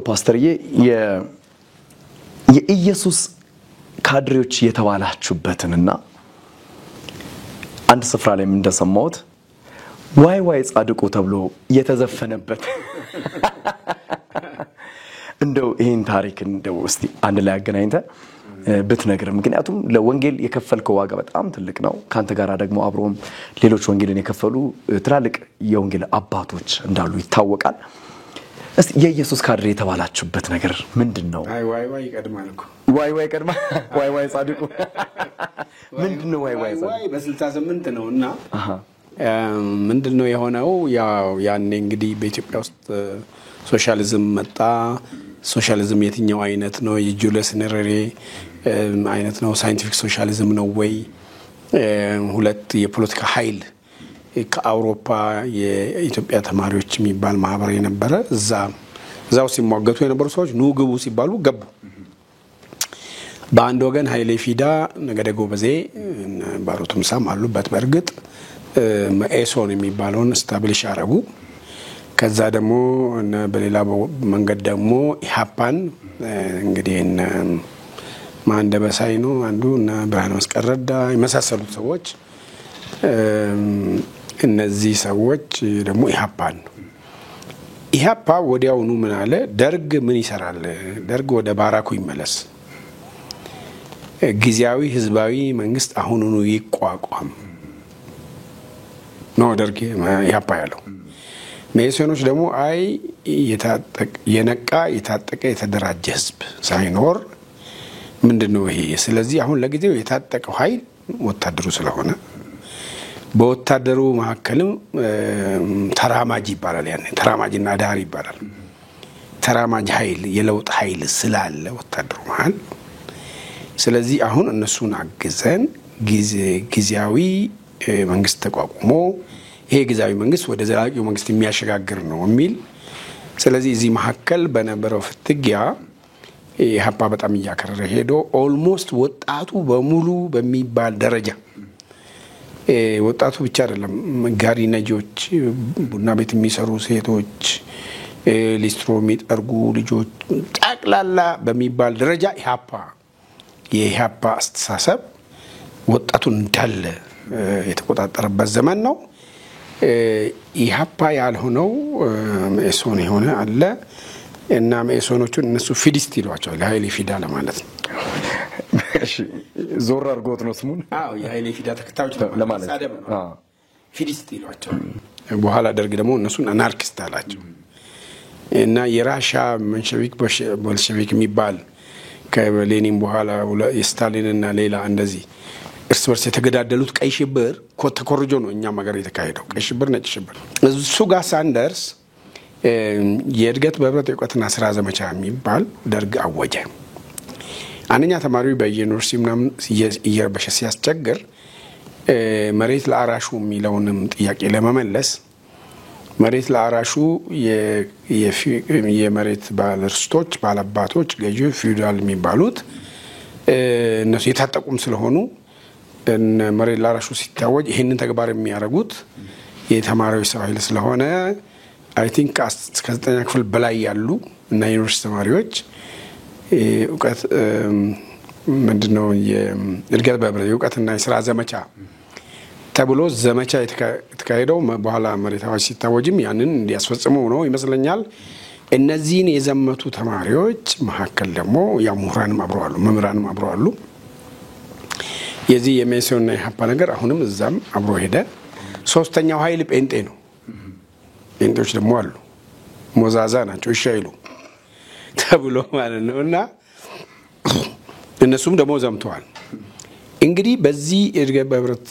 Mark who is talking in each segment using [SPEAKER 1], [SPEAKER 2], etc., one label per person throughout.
[SPEAKER 1] ፓስተርዬ የኢየሱስ ካድሬዎች የተባላችሁበትንና አንድ ስፍራ ላይ ምን እንደሰማሁት ዋይ ጻድቁ ተብሎ የተዘፈነበት እንደው ይሄን ታሪክ እንደው እስቲ አንድ ላይ አገናኝተ ብትነግረን ምክንያቱም ለወንጌል የከፈልከው ዋጋ በጣም ትልቅ ነው ካንተ ጋራ ደግሞ አብሮም ሌሎች ወንጌልን የከፈሉ ትላልቅ የወንጌል አባቶች እንዳሉ ይታወቃል እስቲ የኢየሱስ ካድሬ የተባላችሁበት ነገር ምንድነው
[SPEAKER 2] ዋይ ይቀድማል እኮ
[SPEAKER 1] ዋይ ቀድማ ዋይ ጻድቁ ምንድነው ዋይ
[SPEAKER 2] በ68 ነውና ምንድነው የሆነው ያው ያኔ እንግዲህ በኢትዮጵያ ውስጥ ሶሻሊዝም መጣ ሶሻሊዝም የትኛው አይነት ነው የጁሊየስ ኔሬሬ አይነት ነው ሳይንቲፊክ ሶሻሊዝም ነው ወይ ሁለት የፖለቲካ ኃይል ከአውሮፓ የኢትዮጵያ ተማሪዎች የሚባል ማህበር የነበረ እዛው ሲሟገቱ የነበሩ ሰዎች ኑ ግቡ ሲባሉ ገቡ በአንድ ወገን ኃይሌ ፊዳ ነገደ ጎበዜ ባሮቱም ሳም አሉበት በርግጥ መኤሶን የሚባለውን ስታብሊሽ አረጉ ከዛ ደግሞ በሌላ መንገድ ደግሞ ኢሃፓን እንግዲህ ማንደበሳይ ነው አንዱ እና ብርሃነ መስቀል ረዳ የመሳሰሉት ሰዎች እነዚህ ሰዎች ደግሞ ኢሃፓን ኢሃፓ ወዲያውኑ ምን አለ ደርግ ምን ይሰራል ደርግ ወደ ባራኩ ይመለስ ጊዜያዊ ህዝባዊ መንግስት አሁኑኑ ይቋቋም ነው ደርግ ኢሃፓ ያለው መኢሶኖች ደግሞ አይ የታጠቀ የተደራጀ ህዝብ ሳይኖር ምንድነው ይሄ ስለዚህ አሁን ለጊዜው የታጠቀው ኃይል ወታደሩ ስለሆነ በወታደሩ መሐከልም ተራማጅ ይባላል ያኔ ተራማጅና ዳር ይባላል ተራማጅ ኃይል የለውጥ ኃይል ስላለ ወታደሩ መሐል ስለዚህ አሁን እነሱን አግዘን ጊዜያዊ መንግስት ተቋቁሞ ይሄ ጊዜያዊ መንግስት ወደ ዘላቂው መንግስት የሚያሸጋግር ነው የሚል ስለዚህ እዚህ መሐከል በነበረው ፍትጊያ ኢሃፓ በጣም እያከረረ ሄዶ ኦልሞስት ወጣቱ በሙሉ በሚባል ደረጃ ወጣቱ ብቻ አይደለም ጋሪ ነጆች ቡና ቤት የሚሰሩ ሴቶች ሊስትሮ የሚጠርጉ ልጆች ጠቅላላ በሚባል ደረጃ ኢሃፓ አስተሳሰብ ወጣቱን እንዳለ የተቆጣጠረበት ዘመን ነው ኢሃፓ ያልሆነው መኢሶን የሆነ አለ እና መኢሶኖቹን እነሱ ፊዲስት ይሏቸዋል ለኃይሌ ፊዳ ለማለት ነው
[SPEAKER 1] እሺ ዞር አርጎት ነው ስሙን
[SPEAKER 2] የኃይሌ ፊዳ ተከታዮች ለማለት ፊዲስት ይሏቸዋል በኋላ ደርግ ደግሞ እነሱን አናርኪስት አላቸው እና የራሻ መንሸቪክ ቦልሸቪክ የሚባል ከሌኒን በኋላ የስታሊንና ሌላ እንደዚህ እርስ በርስ የተገዳደሉት ቀይ ሽብር ተኮርጆ ነው እኛ ሀገር የተካሄደው ቀይ ሽብር ነጭ ሽብር እሱ ጋር ሳንደርስ የእድገት በህብረት የዕውቀትና ስራ ዘመቻ የሚባል ደርግ አወጀ አንኛ ተማሪው በዩኒቨርሲቲ ምናምን እየረበሸ ሲያስቸግር መሬት ለአራሹ የሚለውንም ጥያቄ ለመመለስ መሬት ለአራሹ የመሬት ባለርስቶች ባለአባቶች ገዢዎች ፊውዳል የሚባሉት እነሱ የታጠቁም ስለሆኑ መሬት ለአራሹ ሲታወጅ ይሄንን ተግባር የሚያደርጉት የተማሪዎች ሰው ኃይል ስለሆነ አይ ቲንክ እስከ 9ኛ ክፍል በላይ ያሉ እና ዩኒቨርሲቲ ተማሪዎች ዕውቀት ምንድነው የእድገት በህብረት የዕውቀትና የሥራ ዘመቻ ተብሎ ዘመቻ የተካሄደው በኋላ መሬት አዋጅ ሲታወጅም ያንን እንዲያስፈጽሙ ነው ይመስለኛል እነዚህን የዘመቱ ተማሪዎች መሐከል ደግሞ ያ ምሁራንም አብረዋሉ መምህራንም አብረዋሉ የዚህ የመኢሶንና ኢሃፓ ነገር አሁንም እዛም አብሮ ሄደ ሶስተኛው ኃይል ጴንጤ ነው ጴንጤዎች ደግሞ አሉ ሞዛዛ ናቸው ይሻይሉ ተብሎ ማለት ነውና እነሱም ደግሞ ዘምተዋል እንግዲህ በዚህ እድገት በህብረት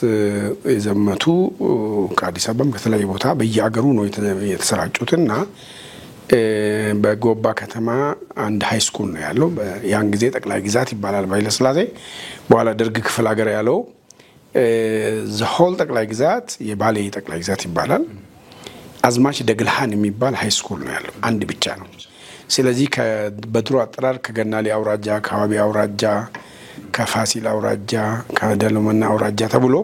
[SPEAKER 2] የዘመቱ ከአዲስ አበባም ከተለያየ ቦታ በየአገሩ ነው የተሰራጩትና በጎባ ከተማ አንድ ሃይ ስኩል ነው ያለው ያን ጊዜ ጠቅላይ ግዛት ይባላል ባይለስላሴ በኋላ ደርግ ክፍል ሀገር ያለው ዘሆል ጠቅላይ ግዛት የባሌ ጠቅላይ ግዛት ይባላል አዝማች ደግልሃን የሚባል ሃይ ስኩል ነው ያለው አንድ ብቻ ነው ስለዚህ በድሮ አጠራር ከገናሌ አውራጃ ከዋቢ አውራጃ ከፋሲል አውራጃ ከደለመና አውራጃ ተብሎ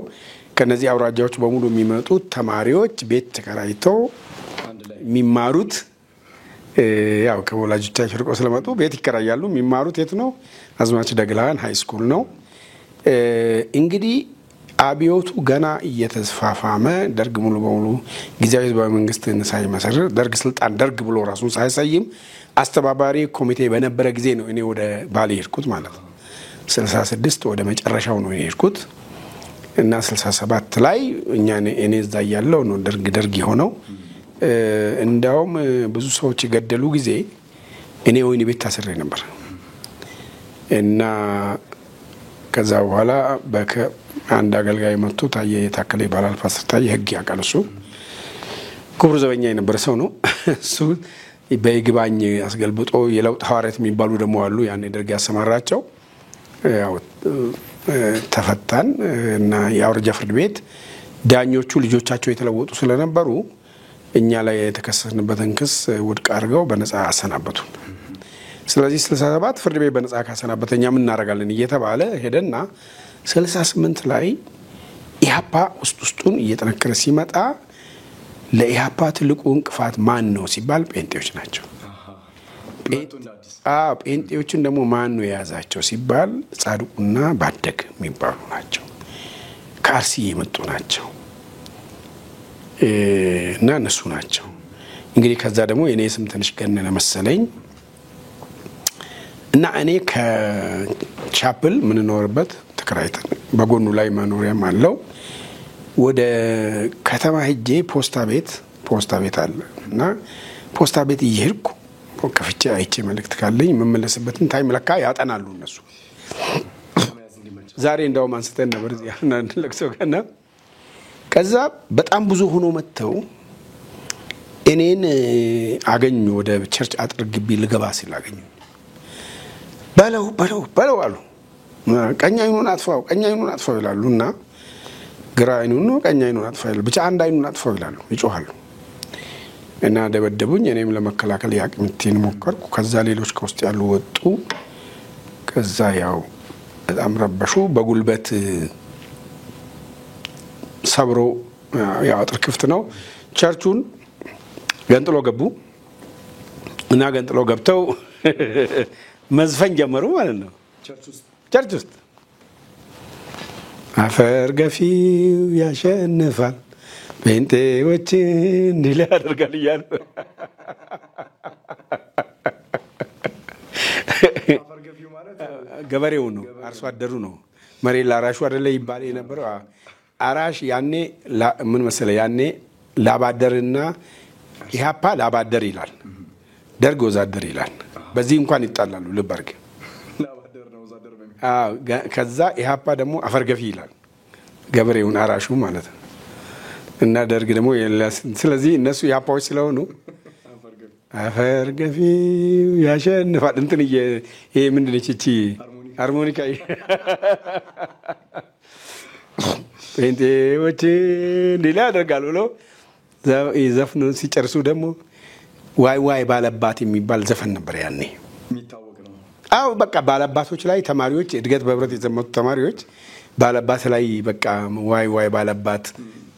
[SPEAKER 2] ከነዚህ አውራጃዎች በሙሉ የሚመጡት ተማሪዎች ቤት ተከራይተው የሚማሩት ያው ከወላጆቻቸው ርቆ ስለመጡ ቤት ይከራያሉ። የሚማሩት የት ነው? አዝማች ደግላን ሃይ ስኩል ነው። እንግዲህ አብዮቱ ገና እየተስፋፋመ ደርግ ሙሉ በሙሉ ጊዜያዊ ህዝባዊ መንግስትን ሳይመሰርት ደርግ ስልጣን ደርግ ብሎ ራሱን ሳይሰይም አስተባባሪ ኮሚቴ በነበረ ጊዜ ነው እኔ ወደ ባሌ ሄድኩት ማለት ነው። 66 ወደ መጨረሻው ነው የሄድኩት እና 67 ላይ እኔ እዛ ያለው ነው ደርግ የሆነው። እንዳውም ብዙ ሰዎች የገደሉ ጊዜ እኔ ወይኔ ቤት ታስሬ ነበር እና ከዛ በኋላ አንድ አገልጋይ መጥቶ ታየ የታከለ ይባላል። ፓስተር ታየ ህግ ያውቃል። እሱ ክቡር ዘበኛ የነበረ ሰው ነው። እሱ በይግባኝ አስገልብጦ የለውጥ ሐዋርያት የሚባሉ ደግሞ አሉ። ያኔ ደርግ ያሰማራቸው ያው ተፈታን እና የአውራጃ ፍርድ ቤት ዳኞቹ ልጆቻቸው የተለወጡ ስለነበሩ እኛ ላይ የተከሰስንበትን ክስ ውድቅ አድርገው በነፃ አሰናበቱን። ስለዚህ 67 ፍርድ ቤት በነፃ ካሰናበተኛ ምን እናደርጋለን እየተባለ ሄደና 68 ላይ ኢህአፓ ውስጡን እየጠነከረ ሲመጣ ለኢህአፓ ትልቁ እንቅፋት ማን ነው ሲባል ጴንጤዎች ናቸው። ጴንጤዎችን ደግሞ ማን ነው የያዛቸው ሲባል ጻድቁና ባደግ የሚባሉ ናቸው። ከአርሲ የመጡ ናቸው እና እነሱ ናቸው። እንግዲህ ከዛ ደግሞ የኔ ስም ትንሽ ገነነ መሰለኝ እና እኔ ከቻፕል ምንኖርበት ተከራይተን በጎኑ ላይ መኖሪያም አለው ወደ ከተማ ሄጄ ፖስታ ቤት አለ እና ፖስታ ቤት እየሄድኩ ከፍቼ አይቼ መልእክት ካለኝ መመለስበትን ታይም ለካ ያጠናሉ እነሱ። ዛሬ እንዳውም አንስተን ነበር ያና ለክሶ ከና ከዛ በጣም ብዙ ሆኖ መተው እኔን አገኙ። ወደ ቸርች አጥር ግቢ ልገባ ሲል አገኙ። በለው አሉ። ቀኝ አይኑን አጥፋው ይላሉና ግራ አይኑን ነው ቀኝ አይኑን አጥፋው ይላሉ። ብቻ አንድ አይኑን አጥፋው ይላሉ፣ ይጮሃሉ እና ደበደቡኝ። እኔም ለመከላከል ያቅምቴን ሞከርኩ። ከዛ ሌሎች ከውስጥ ያሉ ወጡ። ከዛ ያው በጣም ረበሹ። በጉልበት ሰብሮ ያው አጥር ክፍት ነው። ቸርቹን ገንጥሎ ገቡ እና ገንጥሎ ገብተው መዝፈን ጀመሩ ማለት ነው። ቸርች ውስጥ አፈር ገፊው ያሸንፋል ጴንጤዎች እንዲህ ያደርጋል እያሉ ገበሬው ነው፣ አርሶ አደሩ ነው። መሬት ላራሹ አይደለ ይባል የነበረው አራሽ። ያኔ ምን መሰለ ያኔ ላባደርና ኢህአፓ ላባደር ይላል፣ ደርግ ወዛደር ይላል። በዚህ እንኳን ይጣላሉ። ልብ አድርግ። ከዛ ኢህአፓ ደግሞ አፈርገፊ ይላል፣ ገበሬውን አራሹ ማለት ነው። እና ደርግ ደግሞ ስለዚህ እነሱ ኢህአፓዎች ስለሆኑ አፈርገፊው ያሸንፋል እንትን ይሄ ምንድን ነች እቺ ሃርሞኒካ ጴንጤዎች እንዲህ ያደርጋሉ ብለው ዘፍኑ። ሲጨርሱ ደግሞ ዋይ ባለባት የሚባል ዘፈን ነበር ያኔ የሚታወቅ ነው። አዎ በቃ ባለባቶች ላይ ተማሪዎች እድገት በህብረት የዘመቱ ተማሪዎች ባለባት ላይ በቃ ዋይ ባለባት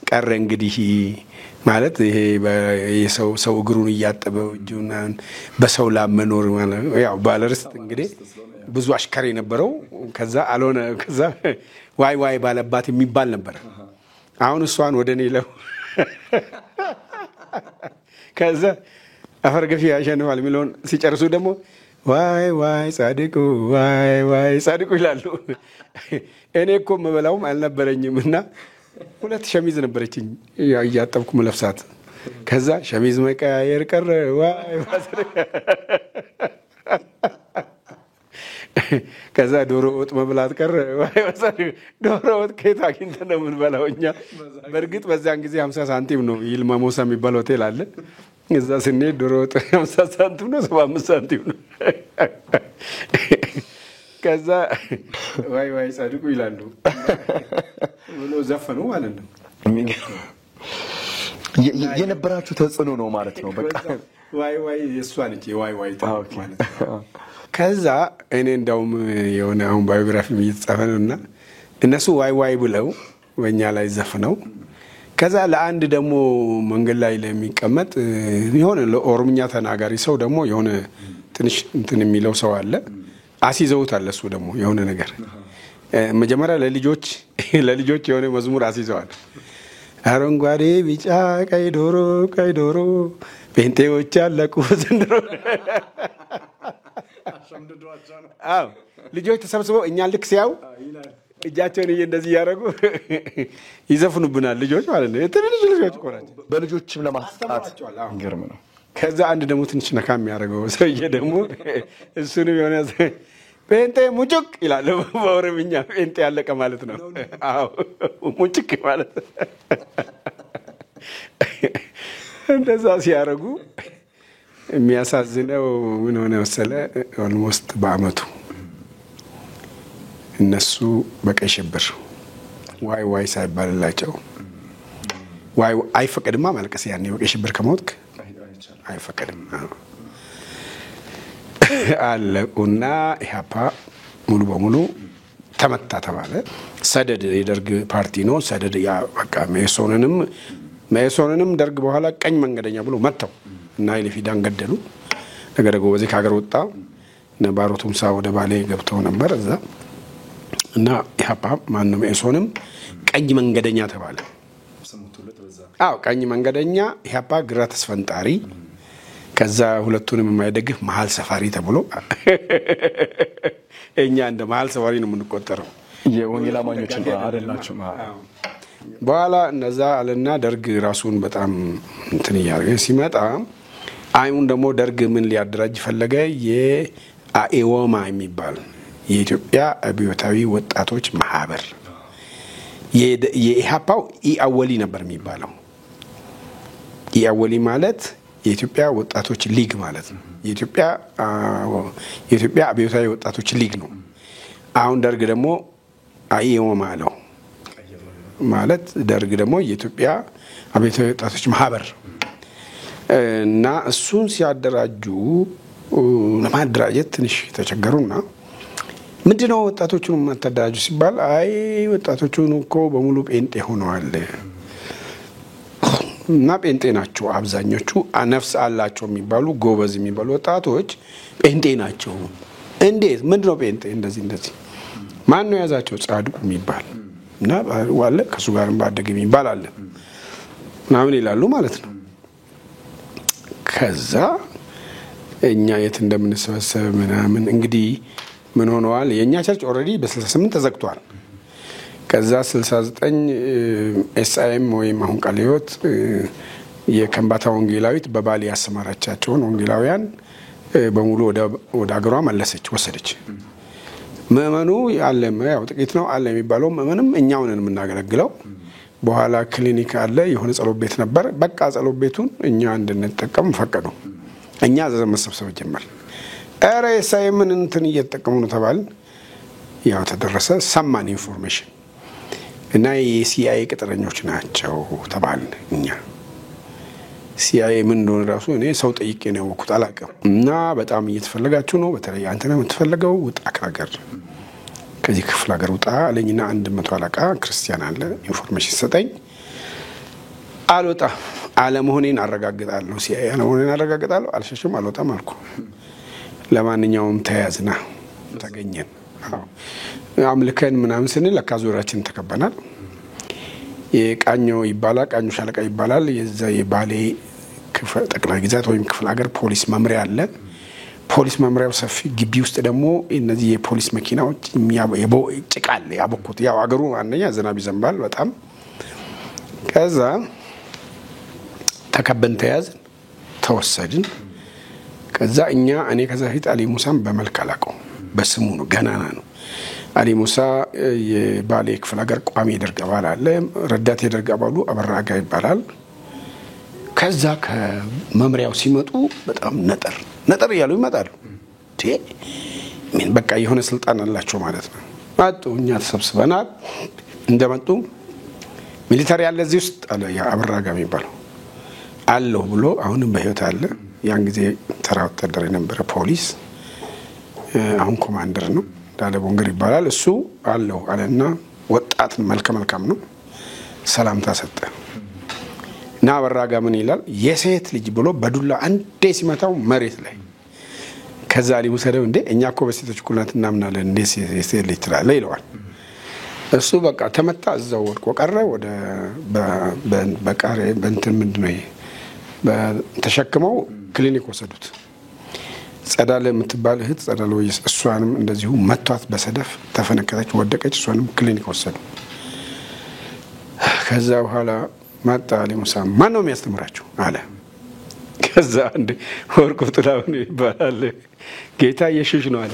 [SPEAKER 2] ቀረ እንግዲህ ማለት ይሄ ሰው እግሩን እያጠበው እጁን በሰው ላብ መኖር ማለት ያው ባለርስት እንግዲህ ብዙ አሽከር የነበረው ከዛ አልሆነ። ከዛ ዋይ ባለባት የሚባል ነበር። አሁን እሷን ወደኔ ለው ከዛ አፈርገፊ ያሸንፋል የሚለውን ሲጨርሱ ደግሞ ዋይ ጻድቁ ይላሉ። እኔ እኮ መበላውም አልነበረኝም እና 2 ሸሚዝ ነበረችኝ እያጠብኩ መለፍሳት። ከዛ ሸሚዝ መቀያየር ቀረ ከዛ ዶሮ ወጥ መብላት ቀረ። ዶሮ ወጥ ከየት አግኝተን ነው የምንበላው እኛ? በእርግጥ በዛን ጊዜ 50 ሳንቲም ነው ይልማ ሞሳ የሚባል ሆቴል አለ። እዛ ስንሄድ ዶሮ ወጥ 50 ሳንቲም ነው 75 ሳንቲም ነው። ከዛ ዋይ ጻድቁ ይላሉ ብሎ ዘፈኑ ማለት ነው።
[SPEAKER 1] የነበራችሁ ተጽዕኖ ነው ማለት ነው። በቃ
[SPEAKER 2] ዋይ እሷ ነች ዋይ ማለት ነው። ከዛ እኔ እንዳውም የሆነ አሁን ባዮግራፊ እየተጻፈ ነውና እነሱ ዋይ ብለው በእኛ ላይ ዘፍነው ከዛ ለአንድ ደግሞ መንገድ ላይ ለሚቀመጥ የሆነ ለኦሮምኛ ተናጋሪ ሰው ደግሞ የሆነ ትንሽ እንትን የሚለው ሰው አለ አሲዘውታል እሱ ደግሞ የሆነ ነገር መጀመሪያ ለልጆች የሆነ መዝሙር አሲዘዋል አረንጓዴ ቢጫ ቀይ ዶሮ ጴንጤዎች አለቁ ዘንድሮ አዎ ልጆች ተሰብስበው እኛን ልክ ሲያው እጃቸውን እንደዚህ ያደረጉ ይዘፍኑብናል ልጆች ማለት ነው ትንሽ ልጆች ቆራጭ
[SPEAKER 1] በልጆችም ለማስጣት ግርም ነው
[SPEAKER 2] ከዛ አንድ ደግሞ ትንሽ ነካ የሚያደርገው ሰውዬ ደግሞ እሱንም የሆነ ጴንጤ ሙጭቅ ይላል በኦሮምኛ ጴንጤ ያለቀ ማለት ነው አዎ ሙጭቅ ማለት እንደዛ ሲያደርጉ የሚያሳዝነው ምን ሆነ መሰለ ኦልሞስት በአመቱ እነሱ በቀይ ሽብር ዋይ ሳይባልላቸው ዋይ አይፈቀድማ ማልቀስ ያኔ በቀይ ሽብር ከሞትክ አይፈቀድም አለቁና ኢህአፓ ሙሉ በሙሉ ተመታ ተባለ ሰደድ የደርግ ፓርቲ ነው ሰደድ ያ በቃ ሜሶንንም ደርግ በኋላ ቀኝ መንገደኛ ብሎ መተው እና ኃይለፊዳን ገደሉ ነገር ደግሞ በዚህ ከሀገር ወጣ ነባሮ ቱምሳ ወደ ባሌ ገብተው ነበር እዛ እና ኢህአፓ ማንንም ሜሶንም ቀኝ መንገደኛ ተባለ አዎ ቀኝ መንገደኛ ኢህአፓ ግራ ተስፈንጣሪ ከዛ ሁለቱንም የማይደግፍ መሃል ሰፋሪ ተብሎ እኛ እንደ መሃል ሰፋሪ ነው የምንቆጠረው
[SPEAKER 1] የወንጌል አማኞች አይደላችሁ
[SPEAKER 2] በኋላ እነዛ አለና ደርግ ራሱን በጣም እንትን ያርገ ሲመጣ አይሙን ደግሞ ደርግ ምን ሊያደራጅ ፈለገ የአኤዎማ የሚባል የኢትዮጵያ አብዮታዊ ወጣቶች ማህበር የኢህአፓው ኢአወሊ ነበር የሚባለው ኢአወሊ ማለት የኢትዮጵያ ወጣቶች ሊግ ማለት ነው የኢትዮጵያ አብዮታዊ ወጣቶች ሊግ ነው አሁን ደርግ ደግሞ አኤዎማ አለው ማለት ደርግ ደግሞ የኢትዮጵያ አብዮታዊ ወጣቶች ማህበር እና እሱን ሲያደራጁ ለማደራጀት ትንሽ ተቸገሩና ምንድነው ወጣቶቹን ማተዳጁ ሲባል አይ ወጣቶቹን እኮ በሙሉ ጴንጤ ሆነዋል እና ጴንጤ ናቸው አብዛኞቹ ነፍስ አላቸው የሚባሉ ጎበዝ የሚባሉ ወጣቶች ጴንጤ ናቸው እንዴት ምንድነው ጴንጤ እንደዚህ ማን ነው ያዛቸው ጻድቁ የሚባል እና ዋለ ከሱ ጋርም ባደገ የሚባል አለ ምናምን ይላሉ ማለት ነው ከዛ እኛ የት እንደምንሰበሰብ ምናምን እንግዲህ ምን ሆነዋል የኛ ቸርች ኦሬዲ በ68 ተዘግቷል ከዛ 69 ኤስአይኤም ወይም አሁን ቃለ ሕይወት የከምባታ ወንጌላዊት በባሊ ያሰማራቻቸውን ወንጌላውያን በሙሉ ወደ አገሯ መለሰች ወሰደች ምእመኑ ያለም ያው ጥቂት ነው አለ የሚባለው ምእመንም እኛው ነን የምናገለግለው በኋላ ክሊኒክ አለ የሆነ ጸሎት ቤት ነበር በቃ ጸሎት ቤቱን እኛ እንድንጠቀም ፈቀዱ እኛ መሰብሰብ ጀመር አረ ኤስአይኤምን እንትን እየተጠቀሙ ነው ተባል ያው ተደረሰ ሰማን ኢንፎርሜሽን እና የሲአይኤ ቅጥረኞች ናቸው ተባል እኛ ሲአይኤ ምን እንደሆነ ራሱ እኔ ሰው ጠይቄ ነው ወኩት አላቀም እና በጣም እየተፈለጋችሁ ነው በተለይ አንተ ነው የምትፈልገው ውጣ ከሀገር ከዚህ ክፍለ ሀገር ውጣ አለኝና 100 አለቃ ክርስቲያን አለ ኢንፎርሜሽን ሰጠኝ አልወጣ አለመሆኔን አረጋግጣለሁ ሲአይኤ አለመሆኔን አረጋግጣለሁ አልሸሽም አልወጣም አልኩ ለማንኛውም ተያዝና ተገኘን አምልከን ምናምን ስንል ለካዞራችን ተከበናል የቃኞ ይባላል ቃኞ ሻለቃ ይባላል የዛ የባሌ ጠቅላይ ግዛት ወይም ክፍለ ሀገር ፖሊስ መምሪያ አለ ፖሊስ መምሪያው ሰፊ ግቢ ውስጥ ደግሞ እነዚህ የፖሊስ መኪናዎች ጭቃል ያበኩት ያው አገሩ አንደኛ ዝናብ ይዘንባል በጣም ከዛ ተከበን ተያዝን ተወሰድን ከዛ እኔ ከዛ ፊት አሊ ሙሳን በመልክ አላቀው በስሙ ነው ገናና ነው አሊ ሙሳ የባሌ ክፍለ ሀገር ቋሚ ደርግ አባል አለ ረዳት የደርግ አባሉ አበራጋ ይባላል ከዛ ከመምሪያው ሲመጡ በጣም ነጠር ያሉ ይመጣሉ ምን በቃ የሆነ ስልጣን አላቸው ማለት ነው አጡ እኛ ተሰብስበናል እንደመጡ ሚሊታሪ ያለ እዚህ ውስጥ አለ ያ አበራጋ የሚባለው አለው ብሎ አሁንም በህይወት አለ ያን ጊዜ ተራ ወታደር የነበረ ፖሊስ አሁን ኮማንደር ነው ዳለ ቦንገር ይባላል እሱ አለው አለና ወጣት መልካም ነው ሰላምታ ሰጠ ና በራጋ ምን ይላል የሴት ልጅ ብሎ በዱላ አንዴ ሲመታው መሬት ላይ ከዛ አሊ ሙሳ እንዴ እኛ እኮ በሴቶች እኩልነት እናምናለን እንዴ የሴት ልጅ ትላለህ ይለዋል እሱ በቃ ተመታ እዛው ወድቆ ቀረ ወደ በቃሬ በእንትን ምንድነው ተሸክመው ክሊኒክ ወሰዱት ጸዳለ የምትባል እህት ጸዳለ ወይስ እሷንም እንደዚሁ መቷት በሰደፍ ተፈነከተች ወደቀች እሷንም ክሊኒክ ወሰዱ ከዛ በኋላ ማጣ አሊ ሙሳ ማን ነው የሚያስተምራችሁ አለ ከዛ እንደ ወርቁ ጥላውን ይባላል ጌታ ኢየሱስ ነው አለ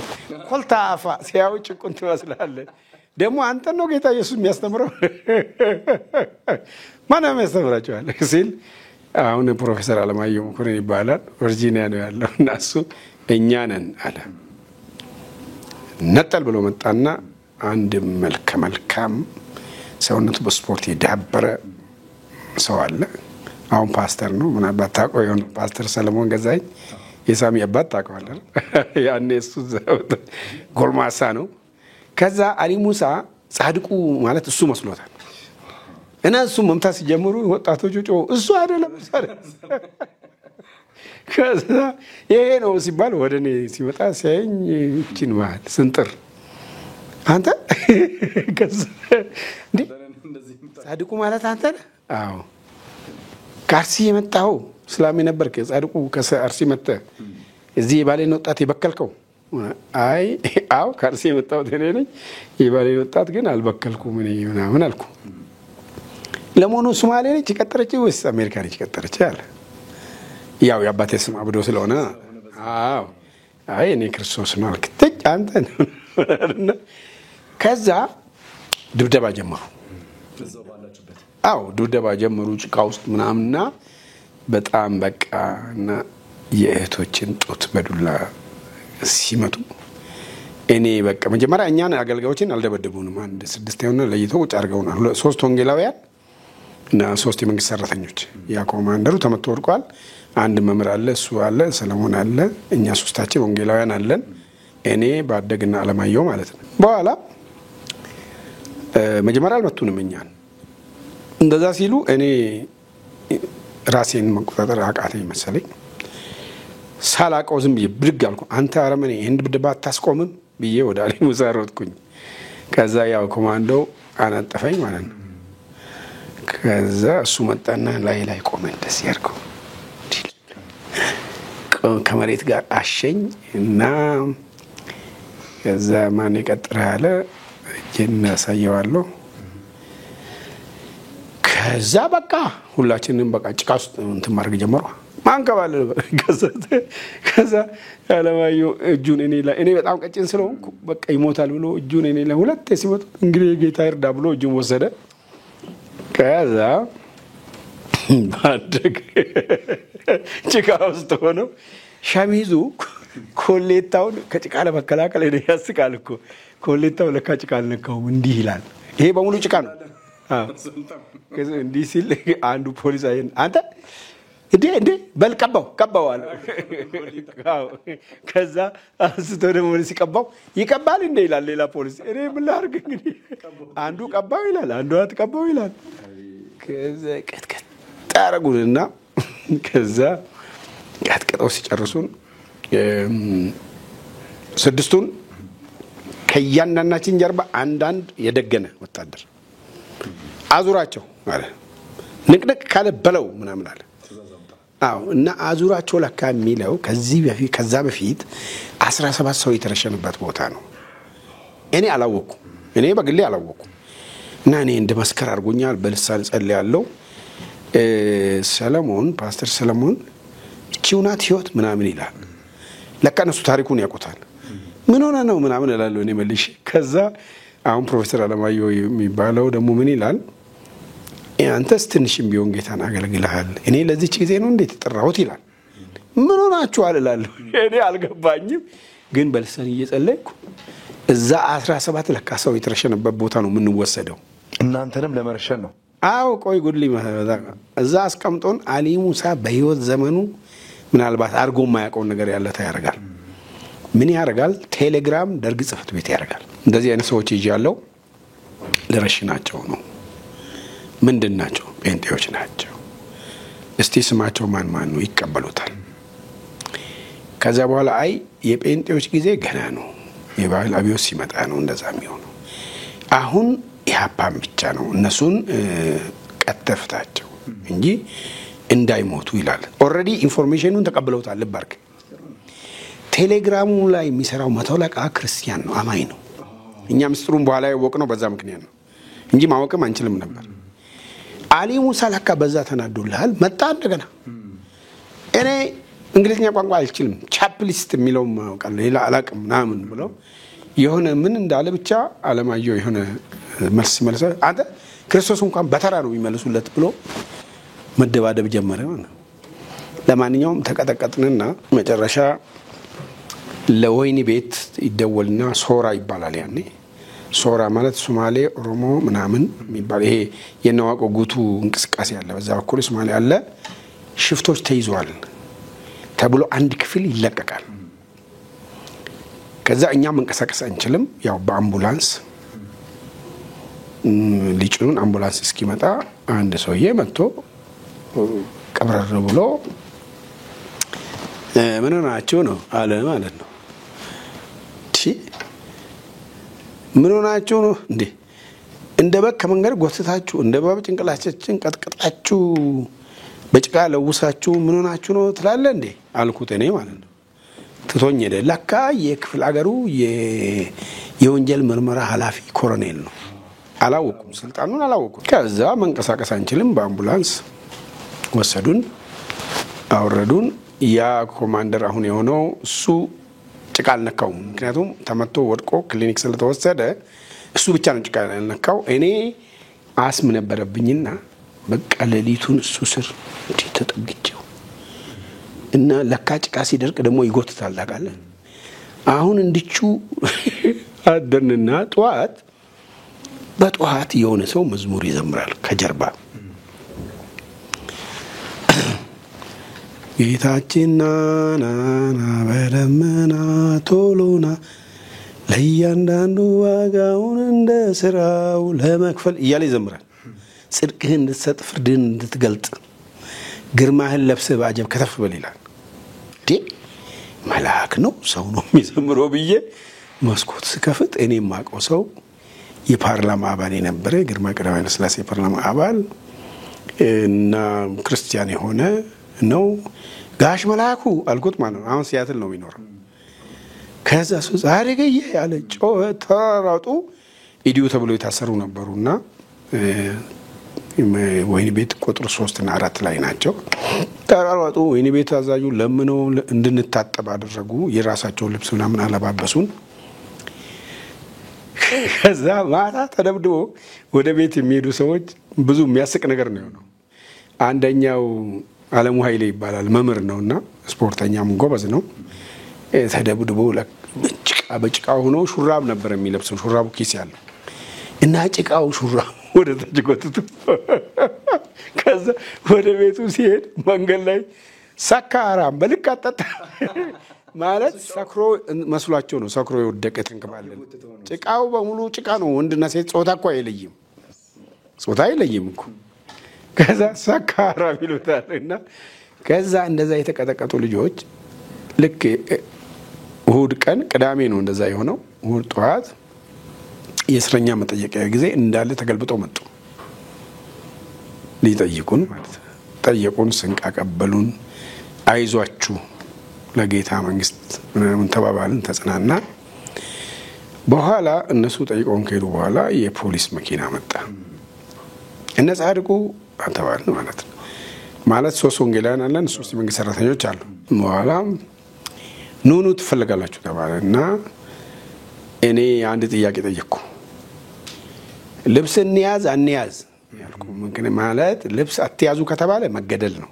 [SPEAKER 2] ኮልታፋ ሲያውጭ ቁንት ወስላለ ደግሞ አንተ ነው ጌታ ኢየሱስ የሚያስተምረው ማን ነው የሚያስተምራችሁ አለ ሲል አሁን ፕሮፌሰር አለማየሁ መኮንን ይባላል ቨርጂኒያ ነው ያለው እና እሱ እኛ ነን አለ ነጠል ብሎ መጣና አንድ መልካም ሰውነቱ በስፖርት የዳበረ ሰው አለ አሁን ፓስተር ነው ምናልባት ታውቀው ይሆን ፓስተር ሰለሞን ገዛኝ የሳሚ አባት ታውቀዋለህ ያኔ እሱ ጎልማሳ ነው ከዛ አሊ ሙሳ ጻድቁ ማለት እሱ መስሎታል እና እሱ መምታት ሲጀምሩ ወጣቶቹ እሱ አይደለም ከዛ ይሄ ነው ሲባል ወደኔ ሲመጣ ሲያየኝ እቺን ማለት ስንጥር አንተ ከዛ እንዴ ጻድቁ ማለት አንተ አዎ ካርሲ የመጣው እስላም ነበርክ ጻድቁ ከአርሲ መጣ እዚህ የባሌን ወጣት የበከልከው አይ አው ካርሲ የመጣው ተነኝ የባሌን ወጣት ግን አልበከልኩም እኔ ምናምን አልኩ ለሞኑ ሶማሌ ነች ቀጠረች ወይስ አሜሪካ ነች ቀጠረች አለ ያው ያባቴ ስም አብዶ ስለሆነ አዎ አይ እኔ ክርስቶስ ነው አልክ ትጭ አንተ ነው ከዛ ድብደባ ጀመሩ አው ድብደባ ጀመሩ ጭቃ ውስጥ ምናምንና በጣም በቃና የእህቶችን ጦት በዱላ ሲመቱ እኔ በቃ መጀመሪያ እኛን አገልጋዮችን አልደበደቡንም አንድ 6 የሆነ ለይተው ቁጭ አድርገውናል 3 ወንጌላውያን እና 3 የመንግስት ሰራተኞች ያ ኮማንደሩ ተመቶ ወድቋል አንድ መምህር አለ እሱ አለ ሰለሞን አለ እኛ 3ታችን ወንጌላውያን አለን እኔ ባደግና አለማየሁ ማለት ነው በኋላ መጀመሪያ አልመቱንም እኛን እንደዛ ሲሉ እኔ ራሴን መቆጣጠር አቃተኝ መሰለኝ ሳላቀው ዝም ብዬ ብድግ አልኩ አንተ አረመኔ እንድ ድብደባ አታስቆምም ብዬ ወደ አሊ ሙሳ ሮጥኩኝ ከዛ ያው ኮማንዶ አናጠፈኝ ማለት ነው ከዛ እሱ መጣና ላይ ቆመ እንደዚህ ያርገው ከመሬት ጋር አሸኝ እና ከዛ ማን ይቀጥራ ያለ ጀና ሳይዋለሁ ከዛ በቃ ሁላችንም በቃ ጭቃ ውስጥ እንትን ማድረግ ጀመሩ ማንከባለ ከዛ አለማየሁ እጁን እኔ በጣም ቀጭን ስለሆንኩ በቃ ይሞታል ብሎ እጁን እኔ ላይ ሁለት ሲመጡ እንግዲህ ጌታ ይርዳ ብሎ እጁን ወሰደ ከዛ ባደግ ጭቃ ውስጥ ሆኖ ሸሚዙ ኮሌታውን ከጭቃ ለመከላከል ያስቃል እኮ ኮሌታው ለካ ጭቃ አልነካውም እንዲህ ይላል ይሄ በሙሉ ጭቃ ነው አዎ እንዲህ ሲል አንዱ ፖሊስ አይን አንተ እንዴ በልቀባው አለ አዎ ከዛ አንስቶ ደግሞ ሲቀባው ይቀባል እንደ ይላል ሌላ ፖሊስ እኔ ምን ላድርግ እንግዲህ አንዱ ቀባው ይላል አንዱ አትቀባው ይላል ከዛ ቀጥቀጥ ታረጉልና ከዛ ቀጥቀጣው ሲጨርሱን 6ቱን ከያንዳንዳችን ጀርባ አንዳንድ የደገነ ወታደር አዙራቸው አለ ንቅንቅ ካለ በለው ምናምን አለ አዎ እና አዙራቸው ለካ የሚለው ከዛ በፊት 17 ሰው የተረሸነበት ቦታ ነው እኔ አላወኩም እኔ በግሌ አላወኩም እና እኔ እንደመስከር አርጎኛል በልሳን ጸልያለሁ ሰለሞን ፓስተር ሰለሞን ቺውናት ህይወት ምናምን ይላል ለካ እነሱ ታሪኩን ያውቁታል ምን ሆነ ነው ምናምን እላለሁ እኔ መልሽ ከዛ አሁን ፕሮፌሰር አለማየሁ የሚባለው ደግሞ ምን ይላል አንተስ ትንሽም ቢሆን ጌታን አገልግለሃል እኔ ለዚህ ጊዜ ነው እንዴት ተጠራሁት ይላል ምን ሆናችኋል እላለሁ እኔ አልገባኝም ግን በልሳን እየጸለይኩ እዛ 17 ለካ ሰው የተረሸነበት ቦታ ነው ምን ወሰደው
[SPEAKER 1] እናንተንም ለመረሸን ነው
[SPEAKER 2] አው ቆይ ጉድሊ እዛ አስቀምጦን አሊ ሙሳ በህይወት ዘመኑ ምናልባት አርጎ ማያውቀው ነገር ያለ ታያረጋል ምን ያረጋል ቴሌግራም ደርግ ጽፈት ቤት ያረጋል እንደዚህ አይነት ሰዎች ይያለው ለረሽናቸው ነው ምንድናቸው ጴንጤዎች ናቸው እስቲ ስማቸው ማን ማን ነው ይቀበሉታል። ከዛ በኋላ አይ የጴንጤዎች ጊዜ ገና ነው፣ የባህል አብዮት ሲመጣ ነው እንደዛ የሚሆነው፣ አሁን ኢህአፓን ብቻ ነው እነሱን ቀጠፍታቸው እንጂ እንዳይሞቱ ይላል። ኦልሬዲ ኢንፎርሜሽኑን ተቀብለውታል። ልባርክ ቴሌግራሙ ላይ የሚሰራው መቶ አለቃ ክርስቲያን ነው፣ አማኝ ነው። እኛ ምስጢሩን በኋላ ያወቅነው በዛ ምክንያት ነው እንጂ ማወቅም አንችልም ነበር። አሊ ሙሳ ለካ በዛ ተናዶልሃል መጣ እንደገና። እኔ እንግሊዝኛ ቋንቋ አልችልም ቻፕሊስት የሚለው ማውቃል ሌላ አላቅም ምናምን ብለው የሆነ ምን እንዳለ ብቻ አለማየሁ የሆነ መልስ መልሰ አንተ ክርስቶስ እንኳን በተራ ነው የሚመልሱለት ብሎ መደባደብ ጀመረ ማለት ነው። ለማንኛውም ተቀጠቀጥንና መጨረሻ ለወይኒ ቤት ይደወልና ሶራ ይባላል። ያኔ ሶራ ማለት ሶማሌ ኦሮሞ ምናምን የሚባል ይሄ የነዋቆ ጉቱ እንቅስቃሴ ያለ በዛ በኩል ሶማሌ አለ። ሽፍቶች ተይዘዋል ተብሎ አንድ ክፍል ይለቀቃል። ከዛ እኛ መንቀሳቀስ አንችልም። ያው በአምቡላንስ ሊጭኑን አምቡላንስ እስኪመጣ አንድ ሰውዬ መጥቶ ቀብረር ብሎ ምን ሆናችሁ ነው አለ ማለት ነው። ምን ሆናችሁ ነው እንዴ? እንደ በግ ከመንገድ ጎትታችሁ እንደ ባብ ጭንቅላታችን ቀጥቅጣችሁ በጭቃ ለውሳችሁ ምን ሆናችሁ ነው ትላለህ እንዴ አልኩት እኔ ማለት ነው። ትቶኝ ሄደ። ለካ የክፍለ ሀገሩ የወንጀል ምርመራ ኃላፊ ኮሎኔል ነው። አላወኩም፣ ስልጣኑን አላወኩም። ከዛ መንቀሳቀስ አንችልም። በአምቡላንስ ወሰዱን፣ አወረዱን። ያ ኮማንደር አሁን የሆነው እሱ ጭቃ አልነካውም። ምክንያቱም ተመቶ ወድቆ ክሊኒክ ስለተወሰደ እሱ ብቻ ነው ጭቃ ያልነካው። እኔ አስም ነበረብኝና በቃ ሌሊቱን እሱ ስር እንዲህ ተጠግቼው እና ለካ ጭቃ ሲደርቅ ደግሞ ይጎትታል ታውቃለህ። አሁን እንድቹ አደንና በጠዋት የሆነ ሰው መዝሙር ይዘምራል ከጀርባ ጌታችንና ናና በደመና ቶሎና ለእያንዳንዱ ዋጋውን እንደ ስራው ለመክፈል እያለ ይዘምራል። ጽድቅህን እንድትሰጥ ፍርድህን እንድትገልጥ ግርማህን ለብሰህ በአጀብ ከተፍ በል ይላል። መልአክ ነው ሰው ነው የሚዘምረው ብዬ መስኮት ስከፍት እኔ የማውቀው ሰው የፓርላማ አባል የነበረ ግርማ ቀዳማዊ ኃይለ ሥላሴ የፓርላማ አባል እና ክርስቲያን የሆነ ነው። ጋሽ መልአኩ አልኩት ማለት ነው። አሁን ሲያትል ነው የሚኖረው። ከዛ ሰው ዛሬገየ ያለ ጮኸ። ተራራጡ። ኢዲዩ ተብሎ የታሰሩ ነበሩና ወይኒ ቤት ቁጥር 3 እና 4 ላይ ናቸው። ተራራጡ። ወይኒ ቤት አዛዡ ለምነው እንድንታጠብ አደረጉ። የራሳቸው ልብስ ምናምን አለባበሱን። ከዛ ማታ ተደብድቦ ወደ ቤት የሚሄዱ ሰዎች ብዙ የሚያስቅ ነገር ነው የሆነው። አንደኛው አለሙ ኃይሌ ይባላል መምህር ነውና ስፖርተኛም ጎበዝ ነው። ተደብድቦ በጭቃ ሆኖ ሹራብ ነበር የሚለብሰው። ሹራቡ ኪስ ያለው እና ጭቃው ሹራብ ወደ ታች ጎትቶ ከዛ ወደ ቤቱ ሲሄድ መንገድ ላይ ሰካራም በልክ አጠጣ ማለት ሰክሮ መስሏቸው ነው። ሰክሮ የወደቀ ተንከባለለ። ጭቃው በሙሉ ጭቃ ነው። ወንድና ሴት ጾታ እኮ አይለይም። ጾታ አይለይም እኮ። ከዛ ሰካራም ይሉታልና ከዛ እንደዛ የተቀጠቀጡ ልጆች ልክ እሁድ ቀን ቅዳሜ ነው እንደዛ የሆነው። እሁድ ጠዋት የእስረኛ መጠየቂያ ጊዜ እንዳለ ተገልብጠው መጡ ሊጠይቁን ማለት ነው። ጠየቁን፣ ስንቅ አቀበሉን። አይዟችሁ ለጌታ መንግስት ምናምን ተባባልን፣ ተጽናና። በኋላ እነሱ ጠይቀውን ከሄዱ በኋላ የፖሊስ መኪና መጣ። እነ ጻድቁ አንተባልን ማለት ነው። ማለት 3 ወንጌላውያን አለን፣ 3 የመንግስት ሰራተኞች አሉ። በኋላ ኑኑ ትፈልጋላችሁ ተባለና እኔ አንድ ጥያቄ ጠየቅኩ። ልብስ እንያዝ አንያዝ ያልኩ ምክንያት ማለት ልብስ አትያዙ ከተባለ መገደል ነው።